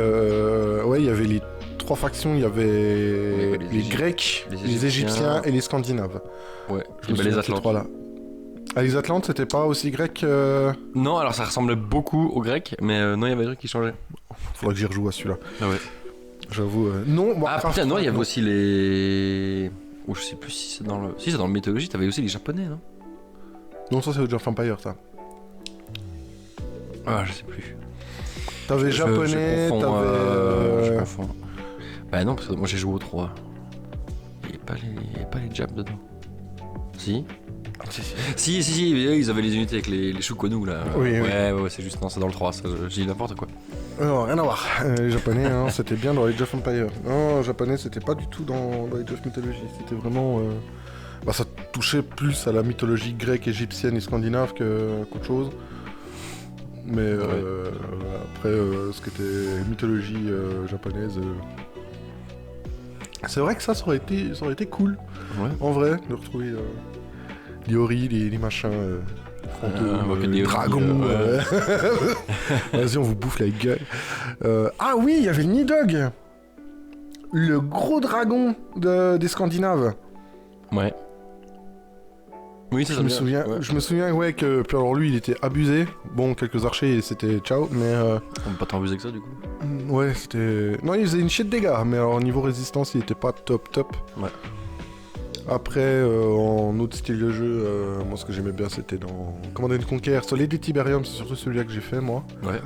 Ouais, il y avait les trois factions. Il y avait les Grecs, les Égyptiens et les Scandinaves. Ouais, Je me souviens les de ces Atlantes. trois-là. Ah, les Atlantes, c'était pas aussi grec Non, alors ça ressemblait beaucoup aux Grecs, mais non, il y avait des trucs qui changeaient. Faudrait que j'y rejoue à celui-là. Ah ouais. J'avoue. Non, bon, Ah putain, non, il y avait aussi les. Oh, je sais plus si c'est dans le. Si c'est dans le mythologie, t'avais aussi les Japonais, non? Non, ça c'est Age of Empires, ça. Ah, je sais plus. T'avais japonais, je confonds, je t'avais... confonds. Bah non, parce que moi j'ai joué au 3. Il n'y a pas les Japs dedans. Si si, ils avaient les unités avec les Shukonu là. Oui, oui. Ouais, c'est juste, non, c'est dans le 3, ça, je dis n'importe quoi. Non, rien à voir. Les japonais, hein, c'était bien dans Age of Empires. Non, les japonais, c'était pas du tout dans Age of Mythology. C'était vraiment... Bah, ça touchait plus à la mythologie grecque, égyptienne et scandinave qu'autre chose. Mais après, ce qui était mythologie japonaise... C'est vrai que ça aurait été cool, Ouais. en vrai, de retrouver les Ori, les machins... fantômes, des dragons... Vas-y, on vous bouffe la gueule. Ah oui, il y avait le Nidhogg, le gros dragon des Scandinaves. Ouais. Oui, ça Je me souviens, Ouais. je me souviens, ouais, que puis alors lui, il était abusé. Bon, quelques archers, et c'était ciao, mais On peut pas tant abuser que ça du coup. ouais, c'était. Non, il faisait une shit de dégâts, mais alors niveau résistance, il était pas top. Ouais. Après, en autre style de jeu, moi, ce que j'aimais bien, c'était dans Command & Conquer, Solid et Tiberium, c'est surtout celui-là que j'ai fait, moi. Ouais.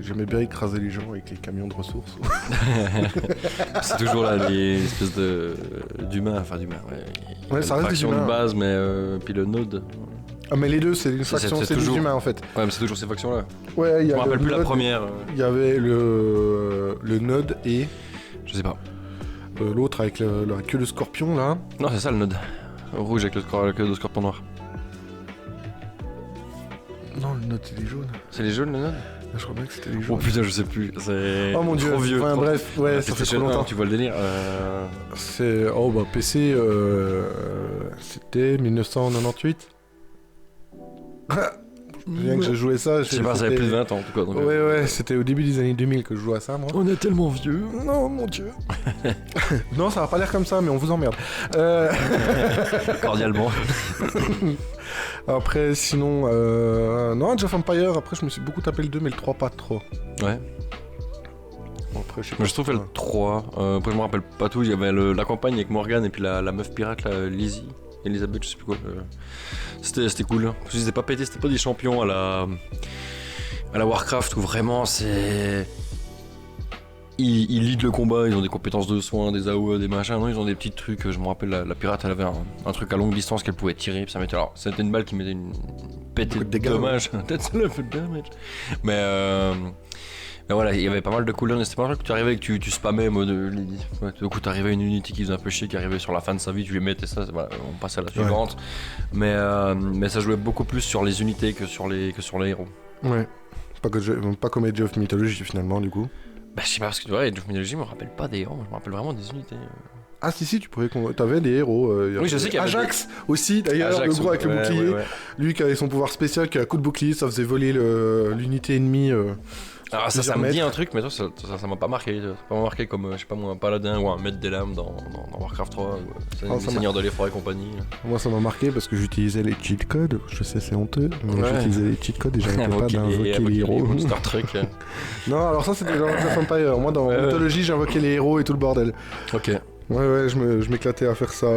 J'aimais bien écraser les gens avec les camions de ressources. C'est toujours là les espèces d'humains, ouais. Ouais, ça reste des faction humains. de base, mais puis le node. Ah, mais les deux, c'est une faction, c'est c'est des toujours- humains, en fait. Ouais, mais c'est toujours ces factions-là. Ouais, il y Je a me rappelle le plus la Node, première. il y avait le Node et Je sais pas. l'autre avec la queue de scorpion, là. Non, c'est ça le node. Rouge avec la queue de scorpion noir. Non, le Node, c'est les jaunes. C'est les jaunes le node? Je crois bien que c'était les Oh jaunes. putain, je sais plus. C'est Oh mon dieu. trop vieux. Enfin, trop- bref, ouais, ça fait trop PlayStation 1, longtemps. tu vois le délire. C'est... Oh bah PC, c'était 1998. Je me souviens que j'ai joué ça. Je sais pas, ça avait plus de 20 ans en tout cas. Donc, Ouais, c'était au début des années 2000 que je jouais à ça, moi. On est tellement vieux. Non, mon dieu. Non, ça va pas l'air comme ça, mais on vous emmerde. Cordialement. Après, sinon, non, Age of Empire, après, je me suis beaucoup tapé le 2, mais le 3, pas trop. Ouais. Bon, après, je sais pas. Moi, je trouve que le 3, après je me rappelle pas tout, il y avait la campagne avec Morgane et puis la meuf pirate, là, Lizzie, Elisabeth, je sais plus quoi. C'était cool. Parce qu'ils étaient pas pétés, c'était pas des champions à la Warcraft où vraiment c'est. Ils lead le combat, ils ont des compétences de soins, des AOE, des machins. Non, ils ont des petits trucs. Je me rappelle, la pirate, elle avait un truc à longue distance qu'elle pouvait tirer. Puis ça mettait. Alors, c'était une balle qui mettait une pétée de dommage. Peut-être ça l'a fait de damage. Mais voilà, il y avait pas mal de cooldowns. C'était pas un truc que tu arrivais et que tu spammais en mode. Ouais, du coup, t'arrivais à une unité qui faisait un peu chier, qui arrivait sur la fin de sa vie, tu lui mettais ça, voilà, on passait à la suivante. Mais ça jouait beaucoup plus sur les unités que sur les héros. Ouais. Pas comme Age of Mythology finalement, du coup. Bah, je sais pas, parce que tu vois, Age of Mythology, je me rappelle pas des héros, je me rappelle vraiment des unités. Ah si, tu pourrais t'avais des héros. Oui, je sais qu'il y avait Ajax aussi, d'ailleurs, le gros avec le bouclier. Ouais. Lui qui avait son pouvoir spécial, qui a un coup de bouclier, ça faisait voler l'unité ennemie. Alors ça me dit un truc, mais toi, ça m'a pas marqué. Ça m'a pas marqué comme, je sais pas moi, un paladin ou un maître des lames dans Warcraft 3, ou les seigneurs de l'effroi et compagnie. Moi, ça m'a marqué parce que j'utilisais les cheat codes. Je sais, c'est honteux, mais j'utilisais les cheat codes et j'arrêtais pas d'invoquer les héros. Star Trek. Non, alors ça, c'était dans Age of Empire. Moi, dans Mythologie, j'invoquais les héros et tout le bordel. Ok. Ouais, je m'éclatais à faire ça.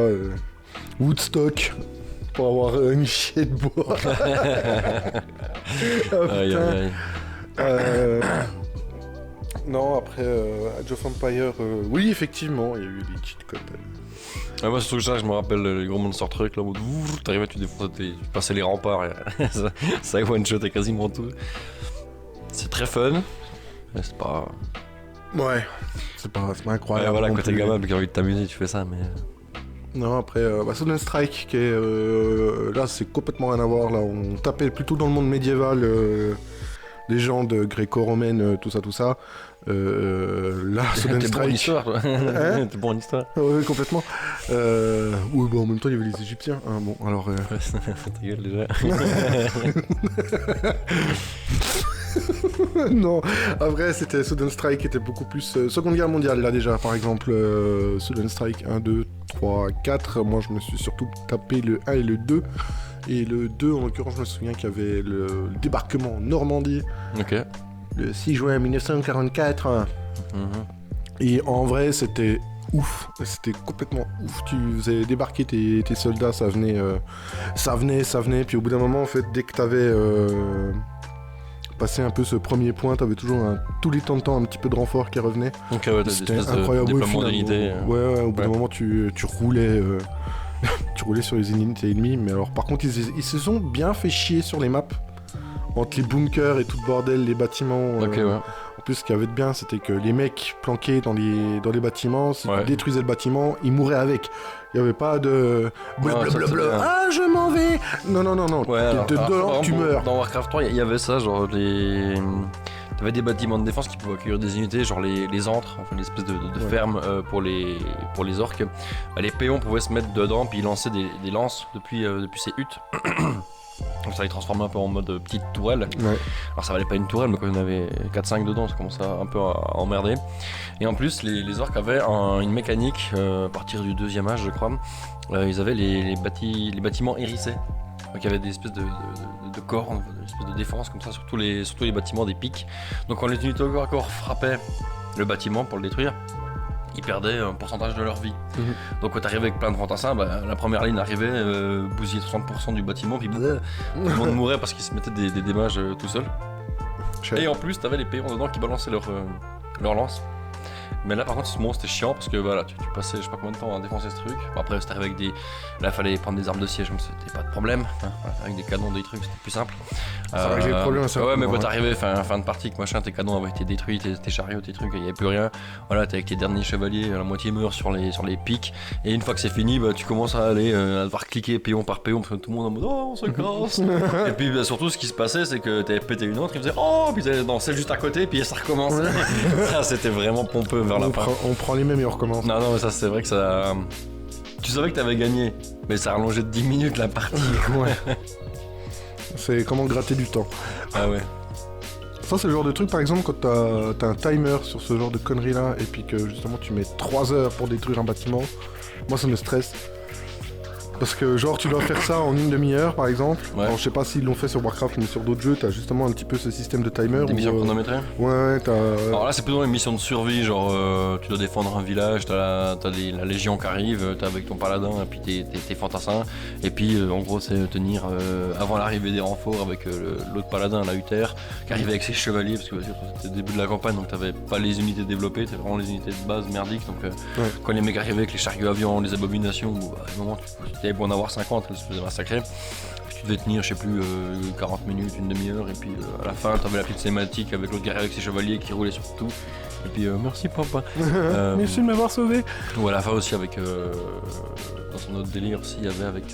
Woodstock. Pour avoir une chier de bois. Aïe. Non, après Age of Empire, oui, effectivement, il y a eu des cheat codes. Moi, c'est surtout ça, je me rappelle les gros Monster Truck là où t'arrivais, tu passais les remparts, et ça one-shot quasiment tout. C'est très fun, mais c'est pas. Ouais, c'est pas incroyable. Ouais, voilà, quand t'es gamin, qui a envie de t'amuser, tu fais ça, mais. Non, après, Sudden Strike, qui est. Là, c'est complètement rien à voir. Là, on tapait plutôt dans le monde médiéval, légendes gréco-romaines, tout ça. Là, Sudden Strike. T'es bon en histoire, toi. Hein? T'es bon en histoire. Oui, complètement. Oui, bon, en même temps, il y avait les Égyptiens. Hein, bon, alors. Ta gueule déjà. Non, après c'était Sudden Strike qui était beaucoup plus Seconde Guerre mondiale là déjà, par exemple Sudden Strike 1, 2, 3, 4, moi je me suis surtout tapé le 1 et le 2, et le 2 en l'occurrence je me souviens qu'il y avait le débarquement en Normandie, le 6 juin 1944, et en vrai c'était ouf, c'était complètement ouf, tu faisais débarquer tes soldats, ça venait, puis au bout d'un moment en fait dès que t'avais passer un peu ce premier point, t'avais toujours tous les temps un petit peu de renfort qui revenait. Donc ouais, c'était incroyable. Déploiement d'unités. Ouais, au bout d'un moment tu roulais tu roulais sur les unités ennemies, mais alors par contre ils se sont bien fait chier sur les maps entre les bunkers et tout le bordel, les bâtiments. En plus, ce qu'il y avait de bien, c'était que les mecs planqués dans les bâtiments, si tu détruisais le bâtiment, ils mouraient avec. Il n'y avait pas de blablabla. Ah, je m'en vais. Non. Ouais, dedans, tu meurs. Dans Warcraft 3, il y avait ça, genre t'avais des bâtiments de défense qui pouvaient accueillir des unités, genre les antres, enfin l'espèce de ferme pour les orques. Les péons pouvaient se mettre dedans puis lancer des lances depuis ces huttes. Donc ça les transformait un peu en mode petite tourelle. Alors ça valait pas une tourelle, mais quand il y en avait 4-5 dedans, ça commençait un peu à emmerder. Et en plus, les orques avaient une mécanique, à partir du 2e âge je crois, ils avaient les bâtiments hérissés. Donc il y avait des espèces de corps, des espèces de défense comme ça sur tous les bâtiments, des pics. Donc quand les unités au corps à corps frappaient le bâtiment pour le détruire, ils perdaient un pourcentage de leur vie. Donc quand t'arrivais avec plein de fantassins, la première ligne arrivait, bousillait 60% du bâtiment, puis tout le monde mourait parce qu'ils se mettaient des dommages tout seuls. Et en plus t'avais les péons dedans qui balançaient leur lance. Mais là par contre ce monstre c'était chiant parce que voilà, tu passais je sais pas combien de temps à défoncer ce truc. Bon, après c'était avec là fallait prendre des armes de siège, mais c'était pas de problème, avec des canons, des trucs, c'était plus simple. Ça réglait le problème, ça. Ouais, mais quand t'arrivais fin de partie, que machin, tes canons avaient été détruits, tes chariots, tes trucs, il y avait plus rien. Voilà, t'es avec tes derniers chevaliers, la moitié meurt sur les pics. Et une fois que c'est fini, tu commences à aller à devoir cliquer péon par péon, parce que tout le monde en mode oh on se casse. Et puis surtout ce qui se passait c'est que t'avais pété une autre, ils faisaient oh, puis t'allais dans celle juste à côté, puis ça recommence. Ça c'était vraiment pompeux vers la fin. On prend les mêmes et on recommence. Non, mais ça c'est vrai que ça. Tu savais que t'avais gagné, mais ça a rallongé de 10 minutes la partie. Ouais. C'est comment gratter du temps. Ah ouais. Ça c'est le genre de truc par exemple quand t'as un timer sur ce genre de conneries là et puis que justement tu mets 3 heures pour détruire un bâtiment. Moi ça me stresse. Parce que genre tu dois faire ça en une demi-heure par exemple. Ouais. Alors, je sais pas s'ils l'ont fait sur Warcraft mais sur d'autres jeux t'as justement un petit peu ce système de timer. Des missions chronométrées. Ouais t'as... Alors là c'est plutôt une mission de survie, genre tu dois défendre un village, t'as la légion qui arrive, t'es avec ton paladin et puis tes fantassins. Et puis en gros c'est tenir avant l'arrivée des renforts avec l'autre paladin, la Uther, qui arrive avec ses chevaliers, parce que c'était le début de la campagne donc t'avais pas les unités développées, t'avais vraiment les unités de base merdiques. Donc quand les mecs arrivaient avec les chariots avions, les abominations, à un moment tu avais beau en avoir 50, elles se faisaient massacrer. Tu devais tenir, je sais plus, 40 minutes, une demi-heure, et puis à la fin, t'avais la petite cinématique avec l'autre guerrier avec ses chevaliers qui roulait sur tout. Et puis, merci papa. Merci de m'avoir sauvé. Ou à la fin aussi, avec. Dans son autre délire aussi, il y avait avec.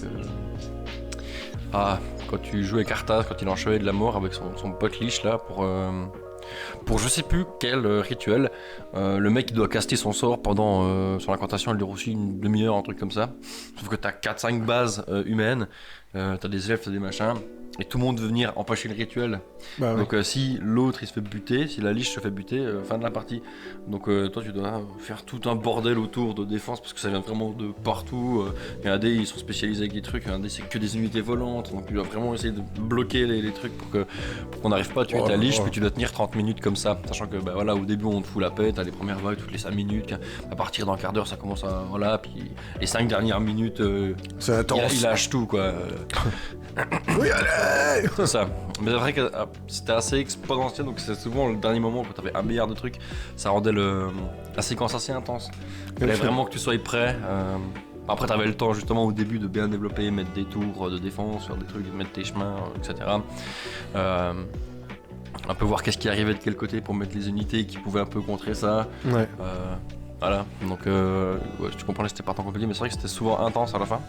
Quand tu jouais Karthas, quand il enchevait de la mort avec son pote Lich là, pour je sais plus quel rituel, le mec il doit caster son sort pendant son incantation, elle dure aussi une demi-heure, un truc comme ça. Sauf que t'as 4-5 bases humaines, t'as des elfes, t'as des machins, et tout le monde veut venir empêcher le rituel. Bah, donc si l'autre il se fait buter, si la liche se fait buter, fin de la partie. Donc toi tu dois faire tout un bordel autour de défense parce que ça vient vraiment de partout. Il y en a des ils sont spécialisés avec des trucs, il y en a des c'est que des unités volantes, donc tu dois vraiment essayer de bloquer les trucs pour qu'on n'arrive pas à tuer ta liche, puis tu dois tenir 30 minutes comme ça, sachant que bah, voilà, au début on te fout la paix, t'as les premières vagues toutes les 5 minutes, à partir d'un quart d'heure ça commence à... Voilà, puis les 5 dernières minutes, c'est intense. il lâche tout quoi. Oui, allez. C'est ça. Mais c'est vrai que c'était assez exponentiel, donc c'est souvent le dernier moment quand t'avais 1 milliard de trucs, ça rendait la séquence assez intense. Il fallait vraiment que tu sois prêt. Après t'avais le temps justement au début de bien développer, mettre des tours de défense, faire des trucs, mettre tes chemins, etc. Un peu voir qu'est-ce qui arrivait de quel côté pour mettre les unités qui pouvaient un peu contrer ça. Ouais. Voilà, donc ouais, tu comprends, c'était pas tant compliqué, mais c'est vrai que c'était souvent intense à la fin.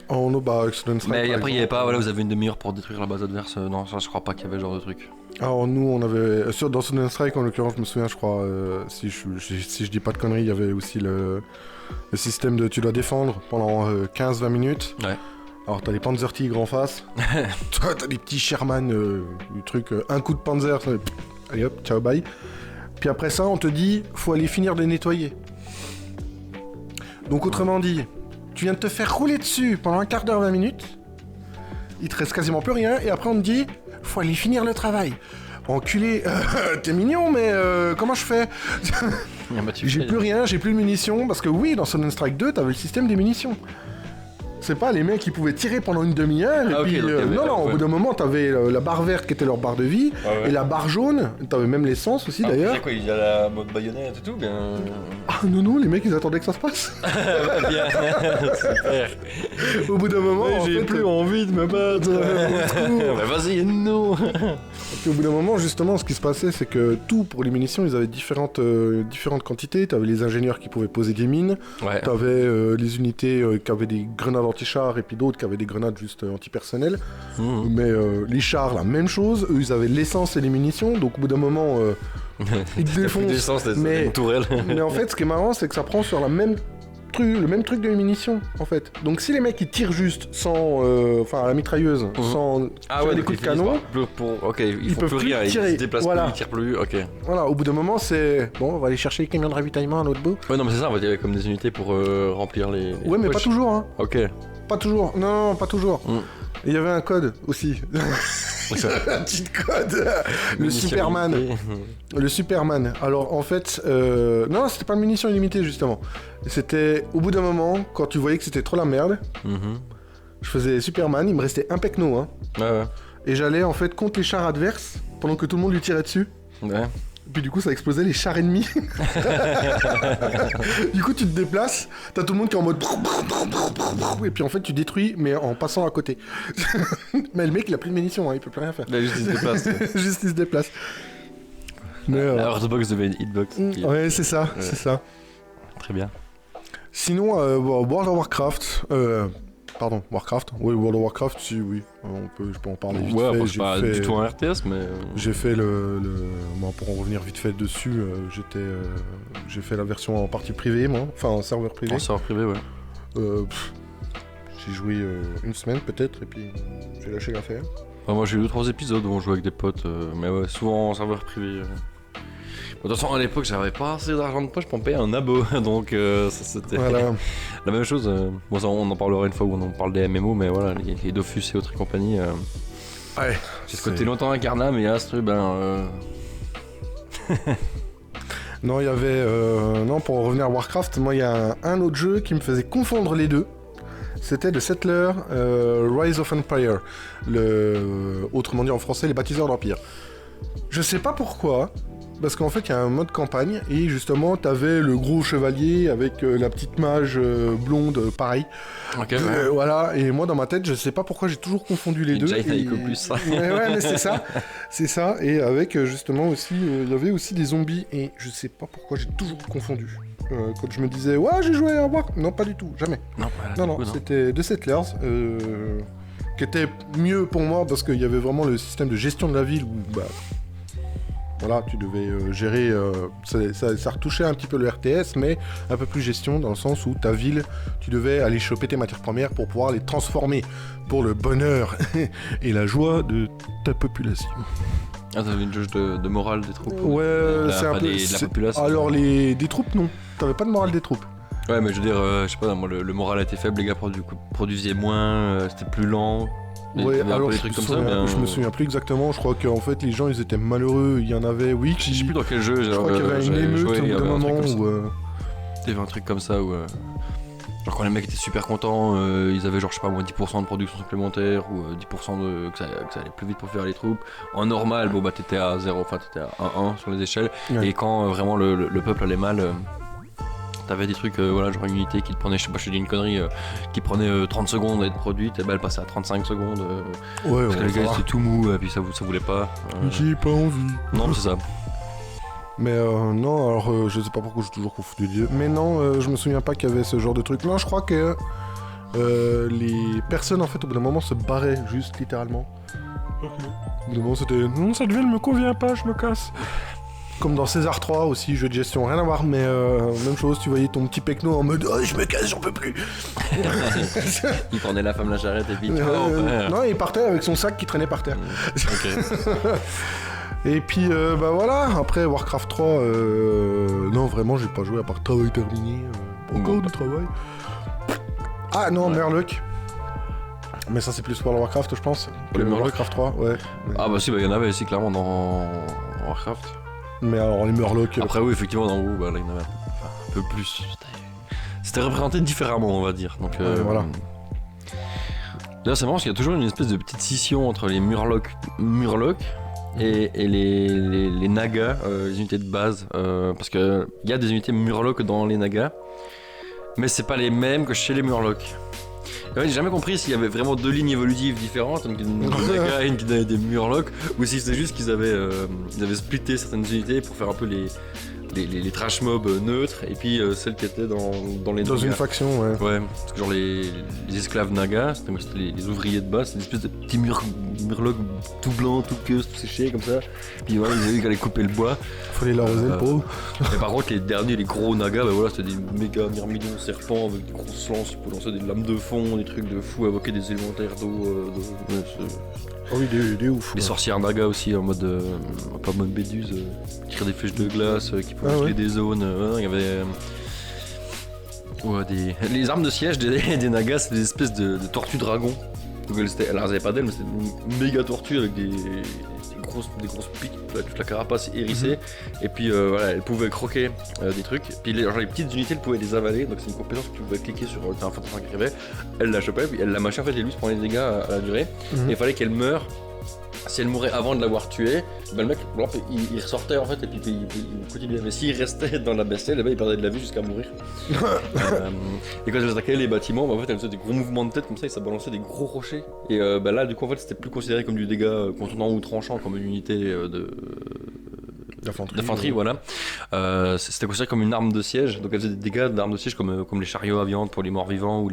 En Excellent Strike. Mais après il y avait pas, voilà, vous avez une demi-heure pour détruire la base adverse, non, ça je crois pas qu'il y avait ce genre de truc. Alors nous on avait, dans Excellent Strike en l'occurrence je me souviens je crois, si je dis pas de conneries, il y avait aussi le système de tu dois défendre pendant 15-20 minutes. Ouais. Alors t'as les Panzer Tigres en face, t'as des petits Sherman, du truc, un coup de Panzer, ça, allez hop, ciao bye. Puis après ça on te dit, faut aller finir de nettoyer. Donc autrement dit, tu viens de te faire rouler dessus pendant un quart d'heure, 20 minutes, il te reste quasiment plus rien, et après on te dit, faut aller finir le travail. Enculé, t'es mignon, mais comment je fais? J'ai plus rien, j'ai plus de munitions, parce que oui, dans Sudden Strike 2, t'avais le système des munitions. C'est pas les mecs qui pouvaient tirer pendant une demi-heure, et puis... non, au bout d'un moment, t'avais la barre verte qui était leur barre de vie, et la barre jaune, t'avais même l'essence aussi d'ailleurs. C'est quoi, il y a la mode baïonnette et tout, bien... Ah non, les mecs ils attendaient que ça se passe. Bien, super. Au bout d'un moment, j'ai plus envie de me battre. Bah vas-y, non. Au bout d'un moment, justement, ce qui se passait, c'est que tout, pour les munitions, ils avaient différentes quantités. T'avais les ingénieurs qui pouvaient poser des mines, ouais. T'avais les unités qui avaient des grenades anti-chars, et puis d'autres qui avaient des grenades juste anti-personnel. Mais les chars, la même chose, eux, ils avaient l'essence et les munitions, donc au bout d'un moment, ils te défoncent. Mais en fait, ce qui est marrant, c'est que ça prend sur le même truc de munitions, en fait. Donc si les mecs ils tirent juste sans, à la mitrailleuse, sans tirer des coups de canon, ok, ils font peuvent plus rien, tirer. Ils se déplacent plus, ils tirent plus, ok. Voilà, au bout d'un moment c'est bon, on va aller chercher les camions de ravitaillement à l'autre bout. Ouais, non mais c'est ça, il y avait comme des unités pour remplir les ouais, mais poches. pas toujours, hein. Ok. Pas toujours, non, pas toujours. Il y avait un code aussi. Un petit code. Le Superman. Le Superman. Alors en fait, non, c'était pas une munition illimitée justement. C'était au bout d'un moment, quand tu voyais que c'était trop la merde, je faisais Superman, il me restait un pecno, hein. Ouais. Et j'allais en fait contre les chars adverses pendant que tout le monde lui tirait dessus. Ouais. Puis du coup ça explosait les chars ennemis. Du coup tu te déplaces, t'as tout le monde qui est en mode... Et puis en fait tu détruis mais en passant à côté. Mais le mec il a plus de munitions, hein, il peut plus rien faire. Là, juste il se déplace. Juste il se déplace. Mais, la Heartbox devait une hitbox. Ouais c'est ça, c'est ça. Très bien. Sinon World of Warcraft... Pardon, Warcraft. Oui, World of Warcraft, si, oui. Je peux en parler vite fait. Ouais, c'est pas du tout un RTS, mais... J'ai fait bon, pour en revenir vite fait dessus, j'ai fait la version en partie privée, moi. Enfin, en serveur privé. En serveur privé, ouais. J'ai joué une semaine, peut-être, et puis j'ai lâché l'affaire. Moi, j'ai eu 2-3 épisodes où on jouait avec des potes, mais ouais, souvent en serveur privé. De toute façon, à l'époque, j'avais pas assez d'argent de poche pour me payer un abo, donc c'était Voilà. la même chose. Bon, ça, on en parlera une fois où on en parle des MMO, mais voilà, les Dofus et autres et compagnie. Ouais. J'ai ce côté longtemps incarnat, mais à ce truc, Non, il y avait... Non, pour revenir à Warcraft, moi, il y a un autre jeu qui me faisait confondre les deux. C'était The Settler Rise of Empire. Autrement dit en français, les bâtisseurs d'Empire. Je sais pas pourquoi, parce qu'en fait, il y a un mode campagne, et justement, t'avais le gros chevalier avec la petite mage blonde, pareil. Ok, ouais. Voilà, et moi, dans ma tête, je sais pas pourquoi j'ai toujours confondu les deux. Jedi plus ça. Ouais, mais c'est ça, et avec justement aussi, il y avait aussi des zombies, et je sais pas pourquoi j'ai toujours confondu. Quand je me disais, ouais, j'ai joué à Warcraft, non, pas du tout, jamais. Non, voilà, Non, c'était The Settlers, qui était mieux pour moi parce qu'il y avait vraiment le système de gestion de la ville où, bah, voilà, tu devais gérer, ça retouchait un petit peu le RTS, mais un peu plus gestion dans le sens où ta ville, tu devais aller choper tes matières premières pour pouvoir les transformer pour le bonheur et la joie de ta population. Ah, t'avais une jauge de morale des troupes? Ouais, c'est un peu... de la population. Alors, des troupes, non. T'avais pas de morale des troupes. Ouais, mais je veux dire, je sais pas, moi, le moral était faible, les gars produisaient moins, c'était plus lent. Ouais, alors des trucs comme ça, mais, je me souviens plus exactement, je crois qu'en fait les gens ils étaient malheureux, il y en avait, oui, je sais plus dans quel jeu, je crois qu'il y avait une émeute au bout d'un moment où... Il y avait un truc comme ça où... Genre quand les mecs étaient super contents, ils avaient genre je sais pas moins 10% de production supplémentaire ou 10% que ça allait plus vite pour faire les troupes. En normal, bon bah t'étais à 0, enfin t'étais à 1-1 sur les échelles, ouais. Et quand vraiment le peuple allait mal... T'avais des trucs, voilà, genre une unité qui te prenait, je sais pas, je te dis une connerie, qui prenait 30 secondes à être produite, et ben elle passait à 35 secondes. Ouais, parce que les gars c'était tout mou, et puis ça voulait pas. J'ai pas envie. Non, c'est ça. Mais non, alors je sais pas pourquoi j'ai toujours confondu les deux. Mais non, je me souviens pas qu'il y avait ce genre de truc. Non, je crois que les personnes en fait au bout d'un moment se barraient juste littéralement. Au bout d'un moment c'était non, cette ville me convient pas, je me casse. Comme dans César 3 aussi, jeu de gestion, rien à voir, mais même chose, tu voyais ton petit pecno en mode oh, je me casse, j'en peux plus. Il prenait la femme la charrette et puis non, il partait avec son sac qui traînait par terre. Ok. Et puis bah voilà, après Warcraft 3, non vraiment j'ai pas joué à part travail terminé, encore du travail. Ah non, ouais. Murloc. Mais ça c'est plus pour le Warcraft je pense. Le Warcraft 3, ouais. Ah bah si, bah il y en avait aussi clairement dans Warcraft. Mais alors les Murlocs... Après oui, effectivement dans WoW, bah, là il y en avait un peu plus. C'était représenté différemment on va dire. Donc voilà. D'ailleurs c'est marrant parce qu'il y a toujours une espèce de petite scission entre les Murlocs et les Nagas, les unités de base. Parce qu'il y a des unités Murlocs dans les Nagas, mais c'est pas les mêmes que chez les Murlocs. En fait, j'ai jamais compris s'il y avait vraiment deux lignes évolutives différentes, une Naga et une des Murlocs, ou si c'est juste qu'ils avaient splitté certaines unités pour faire un peu les trash mobs neutres, et puis celles qui étaient dans les Dans Nagas. une faction, ouais. Ouais, parce que genre les esclaves Nagas, c'était les ouvriers de base, c'était une espèce de petits Murlocs tout blancs, tout queue, tout séchés comme ça. Puis voilà, ils avaient vu qu'elle allait couper le bois. Fallait l'arroser le pauvre. Et par contre, les derniers, les gros Nagas, bah voilà, c'était des méga myrmidons serpents avec des grosses lances pour lancer des lames de fond, des trucs de fou, invoquer des élémentaires d'eau. Oh oui, des ouf. Les sorcières Nagas aussi, en mode. Pas en mode Béduse, qui tirent des flèches de glace, qui pouvaient geler des zones. Il y avait. Ouais, les armes de siège des Nagas, c'est des espèces de tortues dragons. Donc elles avaient pas d'ailes, mais c'était une méga tortue avec des grosses piques, toute la carapace hérissée. Et puis voilà, elles pouvaient croquer des trucs. Puis les petites unités, elles pouvaient les avaler. Donc c'est une compétence que tu pouvais cliquer sur un fantassin qui arrivait. Elle la chopait, puis elle la mâchait. En fait, les lustres prenaient des dégâts à la durée. Et il fallait qu'elle meure. Si elle mourait avant de l'avoir tué, ben le mec, il ressortait en fait et puis il continuait. Mais s'il restait dans la bestiole, il perdait de la vie jusqu'à mourir. Et quand elle attaquait les bâtiments, ben, en fait, elle faisait des gros mouvements de tête comme ça et ça balançait des gros rochers. Et ben là, du coup, en fait, c'était plus considéré comme du dégât contondant ou tranchant, comme une unité d'infanterie, voilà. C'était considéré comme une arme de siège, donc elle faisait des dégâts d'armes de siège comme les chariots à viande pour les morts vivants ou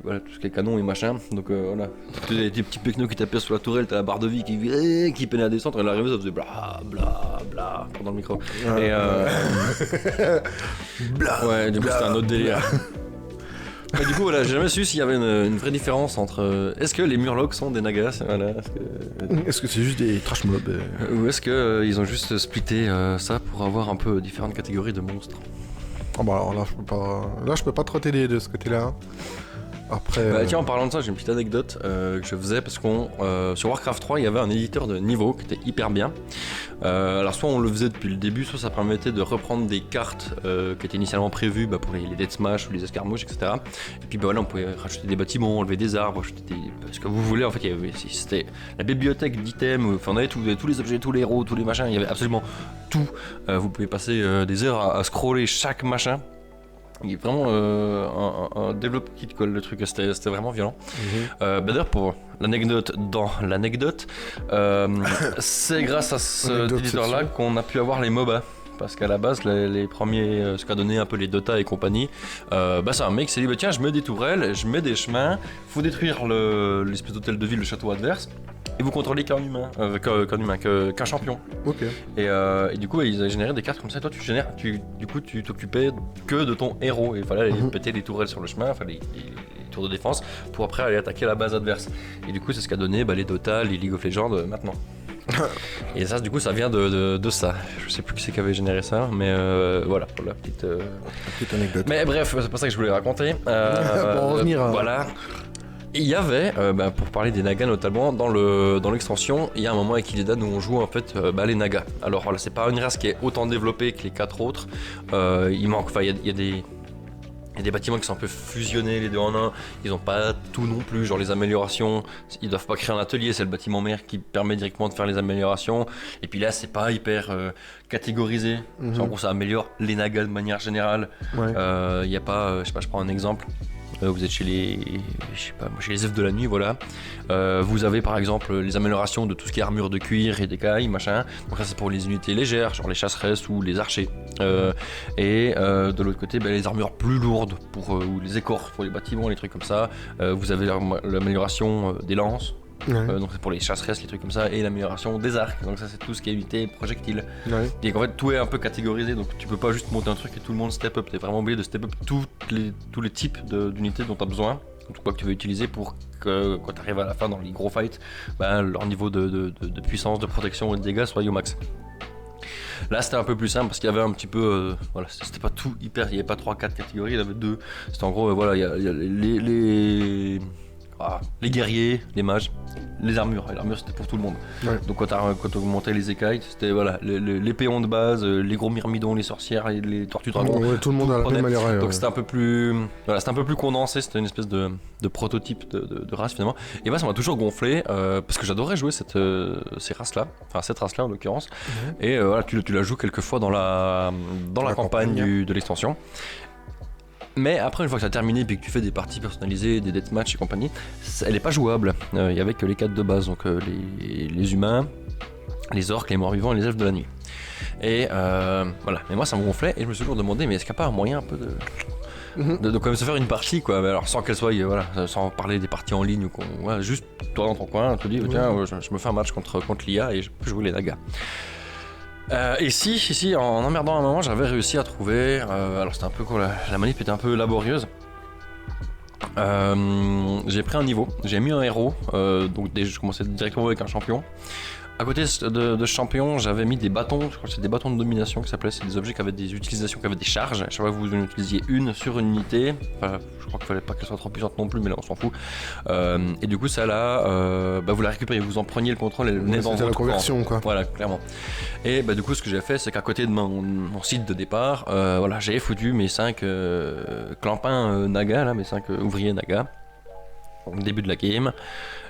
voilà, tout ce qui est canon et machin. Donc voilà, des petits pecnos qui tapaient sur la tourelle, t'as la barre de vie qui peinait à descendre, et elle arrivait, ça faisait bla bla bla dans le micro. Et bla, ouais, du coup c'était un autre délire. Mais du coup, voilà, j'ai jamais su s'il y avait une vraie différence entre. Est-ce que les Murlocs sont des Nagas, voilà, Est-ce que c'est juste des trash mobs ou est-ce que ils ont juste splitté ça pour avoir un peu différentes catégories de monstres? Ah bah alors là je peux pas trop t'aider de ce côté-là. Après. Bah, tiens, en parlant de ça, j'ai une petite anecdote que je faisais parce qu'on sur Warcraft 3, il y avait un éditeur de niveau qui était hyper bien. Alors soit on le faisait depuis le début, soit ça permettait de reprendre des cartes qui étaient initialement prévues pour les Death Smash ou les escarmouches, etc. Et puis voilà, on pouvait rajouter des bâtiments, enlever des arbres, ajouter ce que vous voulez. En fait, c'était la bibliothèque d'items. Enfin, on avait tous les objets, tous les héros, tous les machins. Il y avait absolument tout. Vous pouvez passer des heures à scroller chaque machin. Il y a vraiment un develop kit quoi, le truc, c'était vraiment violent. D'ailleurs pour l'anecdote dans l'anecdote, c'est grâce à cet éditeur-là qu'on a pu avoir les MOBA. Parce qu'à la base, les premiers, ce qu'a donné un peu les Dota et compagnie, c'est un mec qui s'est dit tiens, je mets des tourelles, je mets des chemins, faut détruire l'espèce d'hôtel de ville, le château adverse, et vous contrôlez qu'un champion. Ok. Et du coup, ils avaient généré des cartes comme ça. Toi, tu t'occupais que de ton héros. Et il fallait aller péter les tourelles sur le chemin, enfin les tours de défense, pour après aller attaquer la base adverse. Et du coup, c'est ce qu'a donné les Dota, les League of Legends maintenant. Et ça, du coup, ça vient de ça. Je sais plus qui c'est qui avait généré ça, mais voilà, pour la petite anecdote. Mais bref, c'est pas ça que je voulais raconter. Pour en revenir à... Voilà. Il y avait, pour parler des Nagas notamment, dans l'extension, il y a un moment avec Illidan où on joue en fait les Nagas. Alors voilà, c'est pas une race qui est autant développée que les 4 autres. Il manque, enfin il y a des bâtiments qui sont un peu fusionnés les deux en un, ils ont pas tout non plus, genre les améliorations, ils doivent pas créer un atelier, c'est le bâtiment mère qui permet directement de faire les améliorations, et puis là c'est pas hyper catégorisé, en gros ça améliore les Nagas de manière générale, y a pas, je prends un exemple. Vous êtes chez les elfes de la nuit, voilà. Vous avez par exemple les améliorations de tout ce qui est armure de cuir et d'écailles, machin. Donc ça c'est pour les unités légères, genre les chasseresses ou les archers. Et de l'autre côté, les armures plus lourdes ou les écorces pour les bâtiments, les trucs comme ça. Vous avez l'amélioration des lances. Donc c'est pour les chasseresses, les trucs comme ça, et l'amélioration des arcs. Donc ça c'est tout ce qui est unité projectile. Et en fait tout est un peu catégorisé, donc tu peux pas juste monter un truc et tout le monde step up. T'es vraiment obligé de step up tous les types d'unités dont tu as besoin, tout quoi que tu veux utiliser pour que quand tu arrives à la fin dans les gros fights, leur niveau de puissance, de protection et de dégâts soit au max. Là c'était un peu plus simple parce qu'il y avait un petit peu c'était pas tout hyper, il y avait pas 3-4 catégories, il y avait 2. C'était en gros il y a les guerriers, les mages, les armures. Et l'armure c'était pour tout le monde. Donc quand on montait les écailles, c'était les péons de base, les gros myrmidons, les sorcières, les tortues dragons. Tout le monde a la même manière. Donc c'était un peu plus, c'était un peu plus condensé. C'était une espèce de prototype de race finalement. Et moi ça m'a toujours gonflé parce que j'adorais jouer cette race-là en l'occurrence. Et tu la joues quelques fois dans la campagne de l'extension. Mais après, une fois que tu as terminé et que tu fais des parties personnalisées, des deathmatch et compagnie, elle n'est pas jouable. Il n'y avait que les 4 de base, donc les humains, les orques, les morts-vivants et les elfes de la nuit. Et voilà. Mais moi, ça me gonflait et je me suis toujours demandé, mais est-ce qu'il n'y a pas un moyen un peu de quand même se faire une partie, quoi. Mais alors sans qu'elle soit, sans parler des parties en ligne, ou juste toi dans ton coin, tu te dis, tiens, je me fais un match contre l'IA et je peux jouer les Nagas. Et si, en emmerdant un moment, j'avais réussi à trouver. Alors c'était un peu quoi, la manip était un peu laborieuse. J'ai pris un niveau, j'ai mis un héros, donc je commençais directement avec un champion. À côté de ce champion, j'avais mis des bâtons, je crois que c'est des bâtons de domination qui s'appelaient, c'est des objets qui avaient des utilisations, qui avaient des charges. Chaque fois que vous en utilisiez une sur une unité, je crois qu'il fallait pas qu'elle soit trop puissante non plus, mais là on s'en fout. Et du coup, ça là, vous la récupérez, vous en preniez le contrôle et le venez dans votre la conversion, quoi. Voilà, clairement. Et du coup, ce que j'ai fait, c'est qu'à côté de mon site de départ, j'avais foutu mes 5 clampins Naga, là, mes 5 ouvriers Naga. Au début de la game,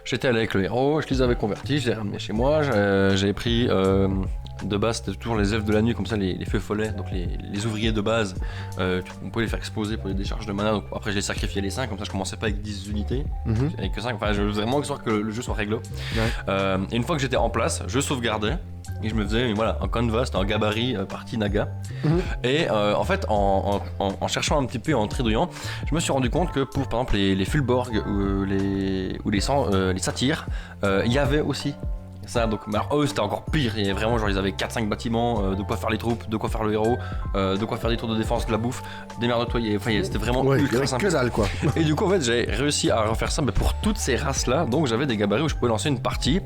j'étais allé avec le héros, je les avais convertis, je les ai ramenés chez moi, j'avais pris de base, c'était toujours les elfes de la nuit, comme ça les feux follets, donc les ouvriers de base, on pouvait les faire exploser pour les décharges de mana, donc après je les sacrifiais les 5, comme ça je commençais pas avec 10 unités, avec que 5, enfin je voulais vraiment que le jeu soit réglo. Et une fois que j'étais en place, je sauvegardais, et je me faisais un canvas, c'était un gabarit partie Naga. Et en fait, en cherchant un petit peu, en trédouillant, je me suis rendu compte que pour par exemple les Fulborg ou les satyres, il y avait aussi Ça, donc, mais alors, eux c'était encore pire, et vraiment genre ils avaient 4-5 bâtiments, de quoi faire les troupes, de quoi faire le héros, de quoi faire des tours de défense, de la bouffe, démerde-toi, c'était vraiment ultra simple. Que dalle quoi. Et du coup en fait j'ai réussi à refaire ça pour toutes ces races là, donc j'avais des gabarits où je pouvais lancer une partie,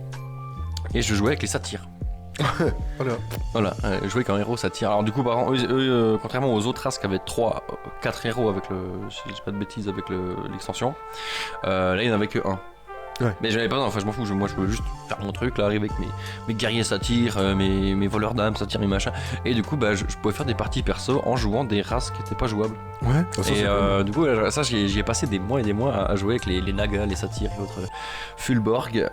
et je jouais avec les satyres. Voilà, je jouais qu'un héros satyre. Alors du coup par contre, eux, contrairement aux autres races qui avaient 4 héros avec si je dis pas de bêtises avec l'extension, là il n'y en avait que un. Ouais. Mais j'avais pas, enfin je m'en fous, moi je pouvais juste faire mon truc là, arriver avec mes guerriers satyres, mes voleurs d'âmes satyres, mes machins. Et du coup je pouvais faire des parties perso en jouant des races qui étaient pas jouables. Ouais, et du coup ça j'y ai passé des mois et des mois à jouer avec les nagas, les satyres et autres Fulborg.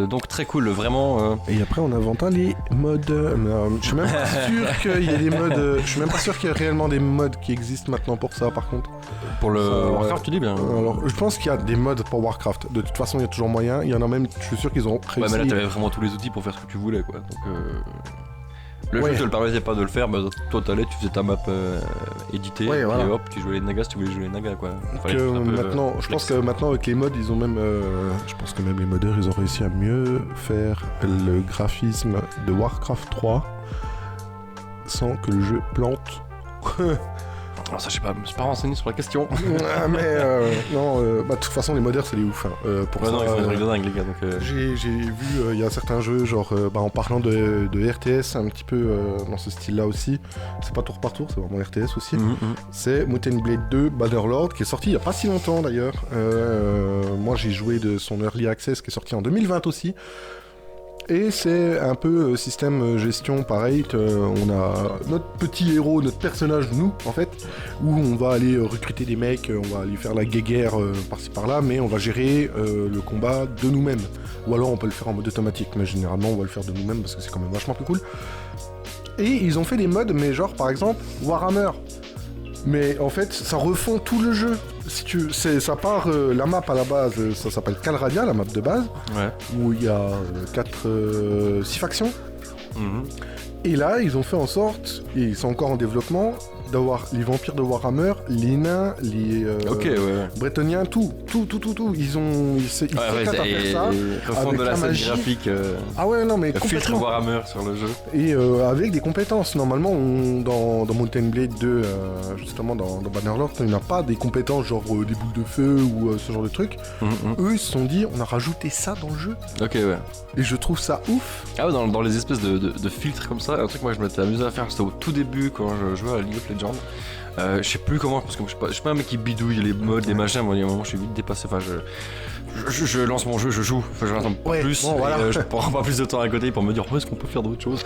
Donc très cool, vraiment. Et après on invente les modes. Je suis même pas sûr qu'il y ait des modes. Je suis même pas sûr qu'il y ait réellement des modes qui existent maintenant pour ça par contre. Pour le Warcraft tu dis bien. Alors je pense qu'il y a des modes pour Warcraft. De toute façon il y a toujours moyen. Il y en a même, je suis sûr qu'ils ont réussi. Ouais mais là t'avais vraiment tous les outils pour faire ce que tu voulais quoi. Donc le jeu te le permettait pas de le faire, mais toi t'allais, tu faisais ta map éditée, et hop, tu jouais les nagas si tu voulais jouer les nagas quoi. Maintenant, je pense que maintenant avec les mods, ils ont même, je pense que même les modeurs, ils ont réussi à mieux faire le graphisme de Warcraft 3 sans que le jeu plante. Alors ça je sais pas, je me suis pas renseigné sur la question. Mais non, de toute façon les modeurs c'est des ouf. Pour ça, non, ils font des trucs de dingue les gars. Donc, j'ai vu, il y a certains jeux, genre en parlant de RTS, un petit peu dans ce style-là aussi. C'est pas tour par tour, c'est vraiment RTS aussi. C'est Mount & Blade 2 Bannerlord qui est sorti il y a pas si longtemps d'ailleurs. Moi j'ai joué de son Early Access qui est sorti en 2020 aussi. Et c'est un peu système gestion pareil, on a notre petit héros, notre personnage, nous en fait, où on va aller recruter des mecs, on va aller faire la guéguerre par-ci par-là, mais on va gérer le combat de nous-mêmes. Ou alors on peut le faire en mode automatique, mais généralement on va le faire de nous-mêmes parce que c'est quand même vachement plus cool. Et ils ont fait des modes, mais genre par exemple Warhammer. Mais en fait, ça refond tout le jeu. Ça part, la map à la base, ça s'appelle Calradia, la map de base, où il y a 6 factions. Et là, ils ont fait en sorte, et ils sont encore en développement, d'avoir les vampires de Warhammer, les nains, les Bretonniens, tout. Ils s'éclatent à faire ça. Refondre de la scène graphique. Ah ouais, non mais filtre Warhammer sur le jeu. Et avec des compétences. Normalement, dans Mount & Blade 2, justement dans Bannerlord, il n'y a pas des compétences genre des boules de feu ou ce genre de trucs. Eux, ils se sont dit, on a rajouté ça dans le jeu. Ok, ouais. Et je trouve ça ouf. Ah ouais, dans les espèces de filtres comme ça, un truc moi je m'étais amusé à faire, c'était au tout début quand je jouais à League of Legends. Je sais plus comment, parce que je suis pas un mec qui bidouille les modes, les machins, moi il y a un moment je suis vite dépassé, enfin je lance mon jeu, je joue, enfin je l'attends pas plus, je prends pas plus de temps à côté pour me dire est-ce qu'on peut faire d'autres choses.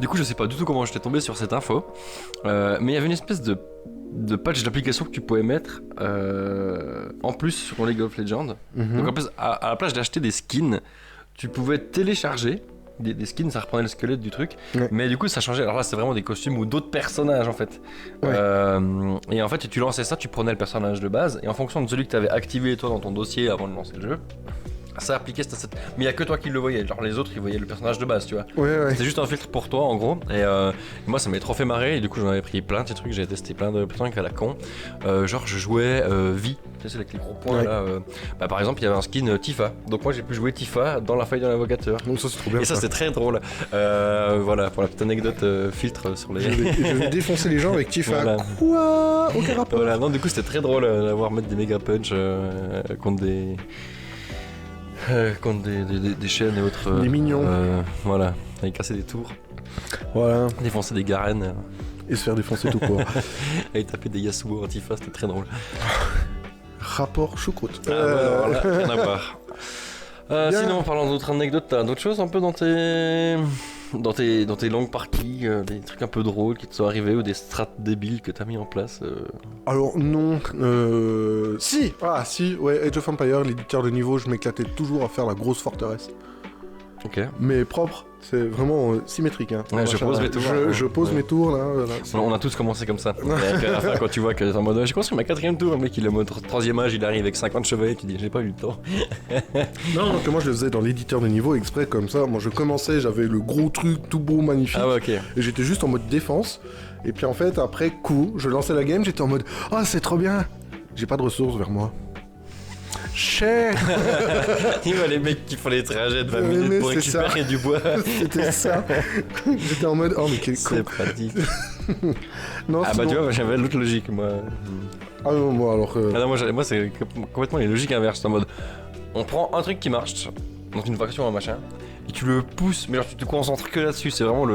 Du coup je sais pas du tout comment j'étais tombé sur cette info, mais il y avait une espèce de patch d'application que tu pouvais mettre en plus sur League of Legends. Donc en plus à la place d'acheter des skins, tu pouvais télécharger des skins, ça reprenait le squelette du truc, mais du coup ça changeait. Alors là c'était vraiment des costumes ou d'autres personnages en fait. Et en fait tu lançais ça, tu prenais le personnage de base et en fonction de celui que tu avais activé toi dans ton dossier avant de lancer le jeu, ça appliquait cette... Mais il y a que toi qui le voyais, genre les autres ils voyaient le personnage de base, tu vois. C'est juste un filtre pour toi en gros. Et moi ça m'avait trop fait marrer et du coup j'en avais pris plein de trucs, j'ai testé plein de trucs à la con. Genre je jouais Vi, tu sais avec les gros points là. Par exemple il y avait un skin Tifa, donc moi j'ai pu jouer Tifa dans la faille de l'invocateur. Donc ça c'est trop bien. Et ça c'était très drôle. Voilà pour la petite anecdote filtre sur les... Je vais défoncer les gens avec Tifa. Voilà. Quoi? Aucun rapport. Voilà, non du coup c'était très drôle d'avoir mettre des méga punch contre des... contre des chaînes et autres. Des mignons. Voilà, aller casser des tours. Voilà. Défoncer des garènes. Et se faire défoncer tout court. Et taper des Yasuo antifa, c'était très drôle. Rapport choucroute. Voilà, rien à voir. Sinon, en parlant d'autres anecdotes, t'as d'autres choses un peu dans tes longues parties, des trucs un peu drôles qui te sont arrivés ou des strats débiles que t'as mis en place Alors non, si, ouais, Age of Empires, l'éditeur de niveau, je m'éclatais toujours à faire la grosse forteresse. Ok. Mais propre, c'est vraiment symétrique. Hein. Ouais, je pose mes tours. Je pose mes tours là. On a tous commencé comme ça. Et à la fin, quand tu vois que t'es en mode j'ai construit ma 4ème tour, le mec il est en mode 3ème âge, il arrive avec 50 chevaliers, tu dis j'ai pas eu le temps. Non, donc moi je le faisais dans l'éditeur de niveau exprès comme ça. Moi je commençais, j'avais le gros truc tout beau, magnifique. Ah ouais, ok. Et j'étais juste en mode défense. Et puis en fait, après coup, je lançais la game, j'étais en mode c'est trop bien. J'ai pas de ressources vers moi. cher. Il voit les mecs qui font les trajets de 20 Mais minutes pour c'est ça. récupérer du bois. C'était ça. J'étais en mode, oh mais quel con. C'est pratique. Non, Ah bah sinon- tu vois, j'avais l'autre logique moi. Ah non, moi alors. Ah non, moi c'est complètement les logiques inverses. C'est en mode, on prend un truc qui marche, dans une faction, un machin, et tu le pousses, mais genre tu te concentres que là-dessus. C'est vraiment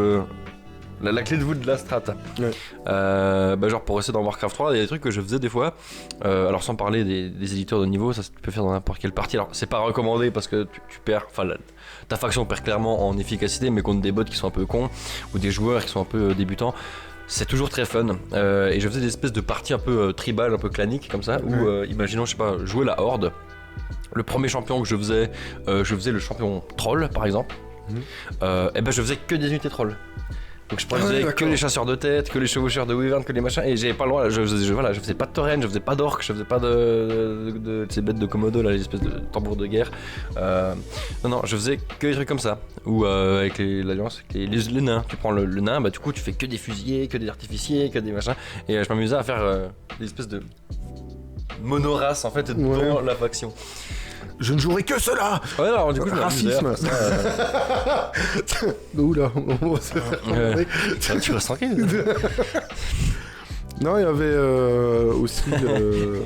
la clé de voûte de la strat. Ouais. Bah genre pour rester dans Warcraft 3, il y a des trucs que je faisais des fois. Alors sans parler des éditeurs de niveau, ça tu peux faire dans n'importe quelle partie. Alors c'est pas recommandé parce que tu perds, enfin ta faction perd clairement en efficacité, mais contre des bots qui sont un peu cons ou des joueurs qui sont un peu débutants. C'est toujours très fun. Et je faisais des espèces de parties un peu tribales, un peu claniques comme ça, où imaginons, je sais pas, jouer la horde. Le premier champion que je faisais le champion troll par exemple. Et ben je faisais que des unités trolls. Donc je prenais que les chasseurs de tête, que les chevaucheurs de wyvern, que les machins, et j'avais pas le droit. Je faisais pas de tauren, je faisais pas d'orc, je faisais pas de ces bêtes de Komodo là, les espèces de tambours de guerre. Non, je faisais que des trucs comme ça. Ou avec l'alliance, avec les nains. Tu prends le nain, bah du coup tu fais que des fusiliers, que des artificiers, que des machins. Et je m'amusais à faire des espèces de monoraces en fait dans la faction. Je ne jouerai que cela. Ouais, alors du coup je m'amusais. Racisme. Oula, on va se faire Tu restes tranquille. Non, il y avait aussi.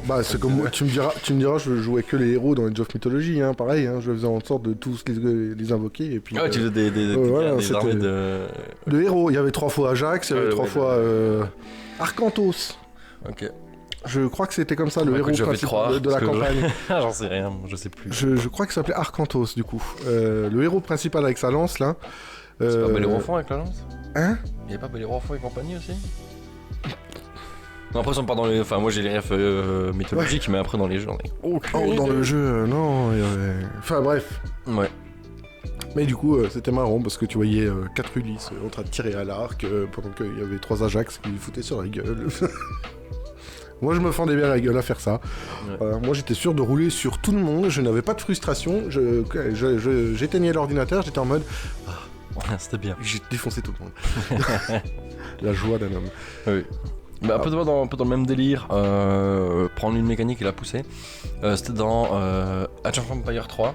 Bah, c'est comme tu me diras, je jouais que les héros dans Age of Mythology, hein, pareil. Hein, je faisais en sorte de tous les invoquer et puis. Ah ouais, tu faisais des armées de héros. Il y avait 3 fois Ajax, il y avait 3 fois Arcantos. Ok. Je crois que c'était comme ça, le héros principal de la campagne. J'en sais rien, je sais plus. Je crois que ça s'appelait Arcantos du coup. Le héros principal avec sa lance là. C'est pas Bellérophon avec la lance? Hein? Il y avait pas Bellérophon et compagnie aussi? Non, après, ils sont pas dans les. Enfin, moi j'ai les refs mythologiques, mais après dans les jeux, j'en ai aucune idée. Dans le jeu, non, il y avait. Enfin bref. Ouais. Mais du coup, c'était marrant parce que tu voyais 4 Ulysses en train de tirer à l'arc pendant qu'il y avait 3 Ajax qui foutaient sur la gueule. Moi, je me fendais bien la gueule à faire ça. Ouais. Moi, j'étais sûr de rouler sur tout le monde. Je n'avais pas de frustration. J'éteignais l'ordinateur. J'étais en mode. C'était bien. J'ai défoncé tout le monde. La joie d'un homme. Oui. Bah, un peu dans le même délire. Prendre une mécanique et la pousser. C'était dans Age of Empires 3.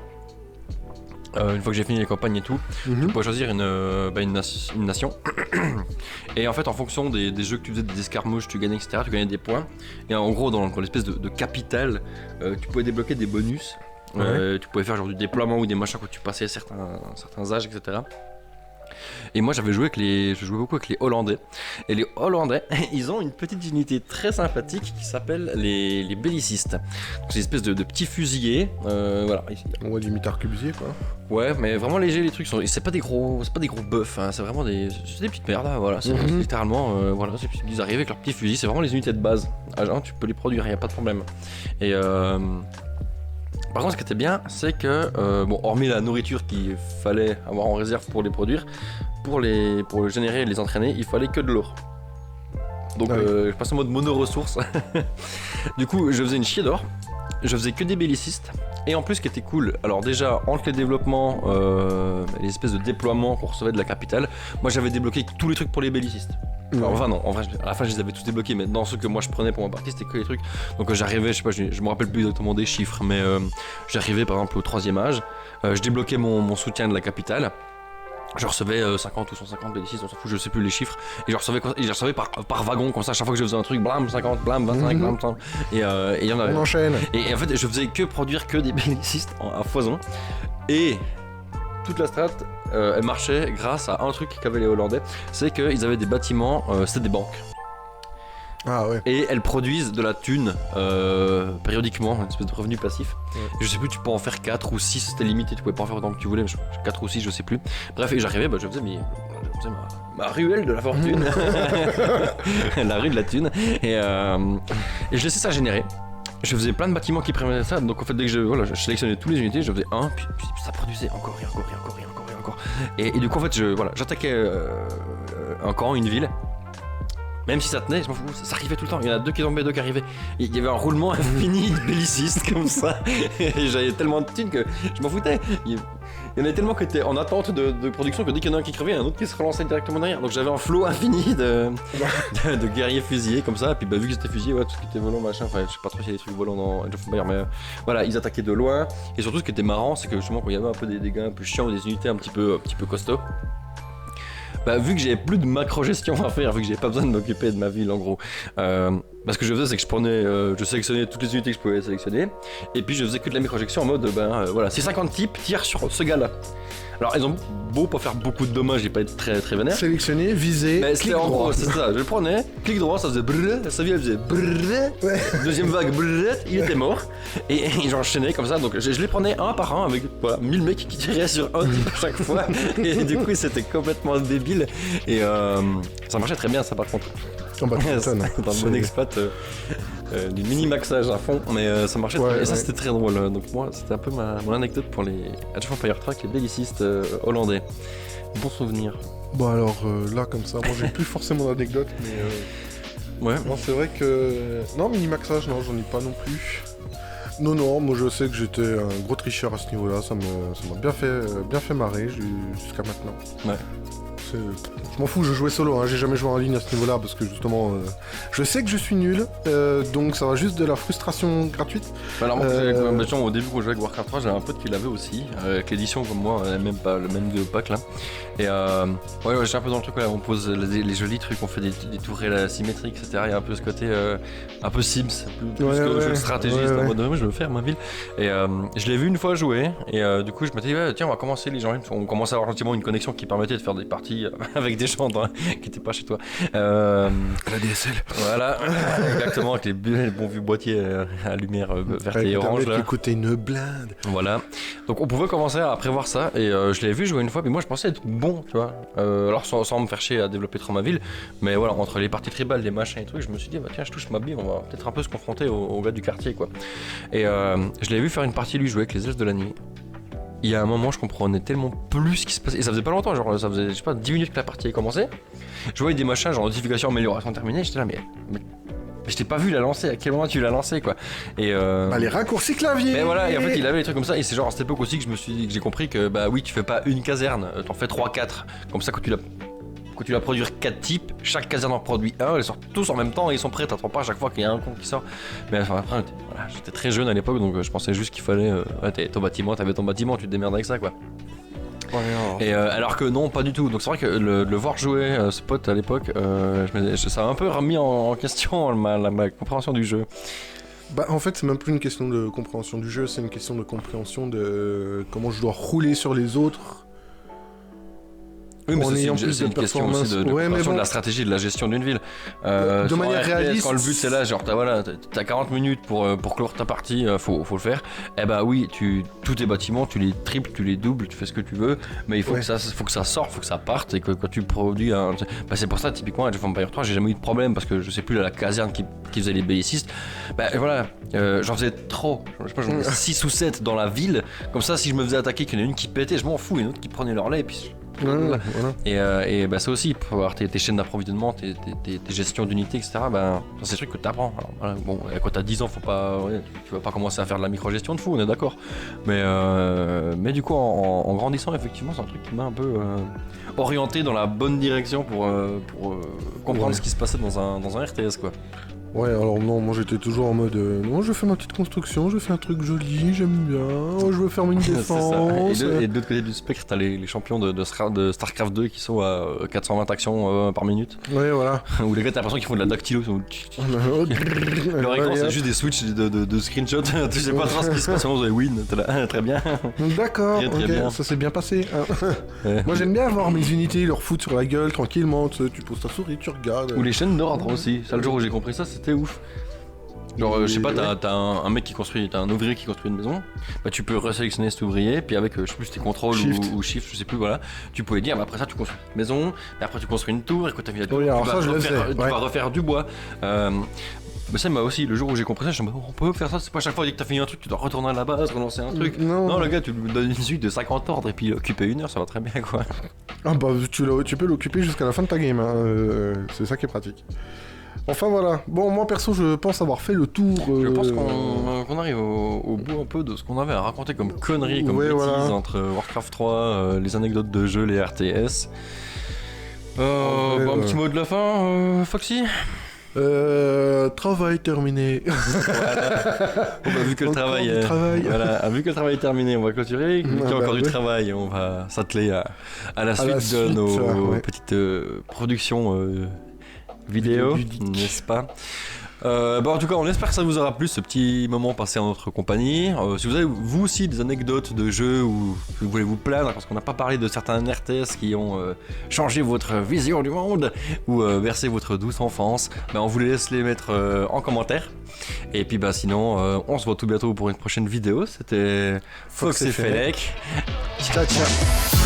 Une fois que j'ai fini les campagnes et tout, tu pouvais choisir une nation. Et en fait, en fonction des jeux que tu faisais, des escarmouches, tu gagnais, etc., tu gagnais des points. Et en gros, dans l'espèce de capitale, tu pouvais débloquer des bonus. Tu pouvais faire genre du déploiement ou des machins quand tu passais certains âges, etc. Et moi je jouais beaucoup avec les Hollandais. Et les Hollandais, ils ont une petite unité très sympathique qui s'appelle les bellicistes. C'est une espèce de petits fusiliers. Voilà. On voit limite arquebusier quoi. Ouais, mais vraiment léger les trucs. C'est pas des gros buffs. Hein. C'est vraiment des petites merdes. Hein, voilà. C'est littéralement. Voilà. Ils arrivent avec leurs petits fusils. C'est vraiment les unités de base. Tu peux les produire. Y a pas de problème. Et par contre, ce qui était bien, c'est que, hormis la nourriture qu'il fallait avoir en réserve pour les produire, pour les générer et les entraîner, il fallait que de l'or. Donc, je passe en mode mono-ressources. Du coup, je faisais une chier d'or, je faisais que des bellicistes, et en plus, ce qui était cool, alors déjà, entre les développements, les espèces de déploiements qu'on recevait de la capitale, moi j'avais débloqué tous les trucs pour les bellicistes. Enfin non, en vrai, à la fin je les avais tous débloqués, mais dans ceux que moi je prenais pour ma partie c'était que les trucs. Donc j'arrivais, je sais pas, je me rappelle plus exactement des chiffres, mais j'arrivais par exemple au 3e âge, je débloquais mon soutien de la capitale, je recevais 50 ou 150 bellicistes, on s'en fout, je sais plus les chiffres, et je recevais par wagon, comme ça à chaque fois que je faisais un truc, blam 50, blam 25, blam 30, et il y en avait. On enchaîne. Et en fait je faisais que produire que des bellicistes à foison, et toute la strat, elle marchait grâce à un truc qu'avaient les Hollandais, c'est qu'ils avaient des bâtiments, c'était des banques. Ah ouais. Et elles produisent de la thune périodiquement, une espèce de revenu passif. Ouais. Je sais plus, tu peux en faire 4 ou 6, c'était limité, tu pouvais pas en faire autant que tu voulais, mais 4 ou 6, je sais plus. Bref, et j'arrivais, je faisais ma ruelle de la fortune, la rue de la thune, et je laissais ça générer. Je faisais plein de bâtiments qui permettaient ça, donc en fait dès que je sélectionnais toutes les unités, je faisais un, puis ça produisait encore et encore. Et du coup en fait j'attaquais un camp, une ville. Même si ça tenait, je m'en fous, ça arrivait tout le temps. Il y en a 2 qui tombaient, 2 qui arrivaient. Il y avait un roulement infini de bellicistes comme ça. Et j'avais tellement de thunes que je m'en foutais. Il y en avait tellement qui étaient en attente de production que dès qu'il y en a un qui crevait, il y en a un autre qui se relançait directement derrière. Donc j'avais un flot infini de guerriers fusillés comme ça. Et puis vu qu'ils étaient fusillés, tout ce qui était volant, machin. Enfin, je sais pas trop s'il y a des trucs volants dans Age of Empires, mais voilà, ils attaquaient de loin. Et surtout, ce qui était marrant, c'est que justement, quand il y avait un peu des gars un peu chiants ou des unités un petit peu costauds, vu que j'avais plus de macro-gestion à faire, vu que j'avais pas besoin de m'occuper de ma ville en gros, ce que je faisais c'est que je sélectionnais toutes les unités que je pouvais sélectionner, et puis je faisais que de la micro-gestion en mode, voilà, ces 50 types tirent sur ce gars-là. Alors ils ont beau pas faire beaucoup de dommages et pas être très très vénère. Sélectionner, viser, mais clic en droit. gros, c'est ça, je le prenais, clic droit, ça faisait brrr, sa vie elle faisait brrr, Ouais. deuxième vague brrr, il était mort, et j'enchaînais comme ça, donc je les prenais un par un avec 1000 mecs qui tiraient sur un type à chaque fois, et du coup c'était complètement débile, et ça marchait très bien ça par contre. Oh bah, tu m'étonnes. Dans le bon expat, du mini-maxage à fond, mais ça marchait très bien, et ça c'était très drôle, donc moi c'était un peu mon anecdote pour les Age of Empires 3 avec les bellicistes hollandais. Bon souvenir. Bon alors là comme ça, moi j'ai plus forcément d'anecdote, mais Ouais. non c'est vrai que non mini-maxage non j'en ai pas non plus. Non moi je sais que j'étais un gros tricheur à ce niveau-là, ça m'a bien fait marrer jusqu'à maintenant. Ouais. Je m'en fous, je jouais solo, hein. J'ai jamais joué en ligne à ce niveau-là parce que justement je sais que je suis nul, donc ça va juste de la frustration gratuite. Alors moi, au début quand je jouais avec Warcraft 3, j'avais un pote qui l'avait aussi, avec l'édition comme moi, même pas le même pack là. Et ouais, j'ai un peu dans le truc là, on pose les jolis trucs, on fait des tourelles symétriques, etc. Il y a un peu ce côté un peu Sims, plus que jeu de stratégie, c'est en mode moi je veux faire ma ville. Et je l'ai vu une fois jouer, et du coup je m'étais dit tiens on va commencer les gens, on commençait à avoir gentiment une connexion qui permettait de faire des parties avec des gens qui étaient pas chez toi. La DSL. Voilà, exactement, avec les bons vieux boîtiers à lumière verte et orange là. Qui coûtait une blinde. Voilà, donc on pouvait commencer à prévoir ça, et je l'avais vu jouer une fois, puis moi je pensais être bon, tu vois. Alors sans me faire chier à développer trop ma ville, mais voilà, entre les parties tribales, les machins et trucs, je me suis dit tiens je touche ma ville, on va peut-être un peu se confronter aux gars du quartier quoi. Et je l'avais vu faire une partie lui jouer avec les elfes de la nuit. Il y a un moment, je comprenais tellement plus ce qui se passait. Et ça faisait pas longtemps, genre ça faisait, je sais pas, 10 minutes que la partie avait commencé. Je voyais des machins, genre notification, amélioration terminée. J'étais là, mais je t'ai pas vu la lancer, à quel moment tu l'as lancé quoi. Et les raccourcis clavier. Mais voilà, et en fait il avait des trucs comme ça, et c'est genre à cette époque aussi que je me suis dit, que j'ai compris que oui, tu fais pas une caserne, t'en fais 3-4. Comme ça, quand tu vas produire 4 types, chaque caserne en produit un, ils sortent tous en même temps et ils sont prêts, t'attends pas à chaque fois qu'il y a un con qui sort. Mais enfin, après, voilà, j'étais très jeune à l'époque, donc je pensais juste qu'il fallait. T'avais ton bâtiment, tu te démerdes avec ça quoi. Ouais, et alors que non, pas du tout. Donc c'est vrai que le voir jouer ce pote à l'époque, ça a un peu remis en question ma compréhension du jeu. En fait, c'est même plus une question de compréhension du jeu, c'est une question de compréhension de comment je dois rouler sur les autres. Oui, mais c'est une question aussi de compréhension de la stratégie, de la gestion d'une ville. De manière réaliste. Quand le but c'est là, genre t'as 40 minutes pour clore ta partie, faut le faire. Eh bah oui, tous tes bâtiments, tu les triples, tu les doubles, tu fais ce que tu veux, mais il faut que ça sorte, faut que ça parte, et que quand tu produis c'est pour ça typiquement Age of Empires 3, j'ai jamais eu de problème, parce que je sais plus la caserne qui faisait les bellicistes. Voilà, j'en faisais trop, je sais pas, j'en faisais 6 ou 7 dans la ville, comme ça si je me faisais attaquer, qu'il y en a une qui pétait, je m'en fous, et une autre qui prenait leur lait, et puis voilà. Et ça aussi, pour avoir tes chaînes d'approvisionnement, tes gestions d'unités, etc., c'est des trucs que t'apprends. Alors, voilà, bon, quand t'as 10 ans, tu vas pas commencer à faire de la micro-gestion de fou, on est d'accord. Mais du coup, en grandissant, effectivement, c'est un truc qui m'a un peu orienté dans la bonne direction pour comprendre ce qui se passait dans un RTS, quoi. Ouais, alors non, moi j'étais toujours en mode non, je fais ma petite construction, je fais un truc joli, j'aime bien, je veux faire une défense. Et de l'autre côté du spectre, t'as les champions de StarCraft 2 qui sont à 420 actions par minute. Ouais, voilà. Où les gars, t'as l'impression qu'ils font de la dactylo. Leur écran, c'est juste des switches de screenshots. Tu sais pas trop ce qui se passe, vous avez win, t'es là, très bien. D'accord, très bien. Ça s'est bien passé. Moi j'aime bien avoir mes unités, leur foutre sur la gueule tranquillement, tu poses ta souris, tu regardes. Ou les chaînes d'ordre aussi. Ça, le jour où j'ai compris ça, c'était ouf. Genre, je sais pas, t'as un mec qui construit, t'as un ouvrier qui construit une maison, tu peux resélectionner cet ouvrier, puis avec, je sais plus si c'était contrôle ou shift, je sais plus, voilà, tu pouvais dire, après ça tu construis une maison, et après tu construis une tour, et quand t'as mis la tour, tu vas refaire du bois. Ça m'a aussi, le jour où j'ai compris ça, je me suis dit, on peut faire ça, c'est pas à chaque fois que t'as fini un truc, tu dois retourner à la base, relancer un truc. Non, le gars, tu lui donnes une suite de 50 ordres, et puis occuper 1 heure, ça va très bien, quoi. Tu peux l'occuper jusqu'à la fin de ta game, hein. C'est ça qui est pratique. Enfin voilà. Bon, moi perso, je pense avoir fait le tour. Je pense qu'on arrive au bout un peu de ce qu'on avait à raconter comme conneries, comme bêtises entre Warcraft 3, les anecdotes de jeu, les RTS. Un petit mot de la fin, Foxy. Travail terminé. Voilà. Bon, vu que le travail est terminé, on va clôturer. Vu qu'il y a encore du travail, on va s'atteler à la suite de nos petites productions vidéo, n'est-ce pas? En tout cas, on espère que ça vous aura plu, ce petit moment passé en notre compagnie. Si vous avez vous aussi des anecdotes de jeux ou vous voulez vous plaindre parce qu'on n'a pas parlé de certains RTS qui ont changé votre vision du monde ou versé votre douce enfance, on vous les laisse les mettre en commentaire. Et puis sinon, on se voit tout bientôt pour une prochaine vidéo. C'était Fox et Félec. Ciao ciao.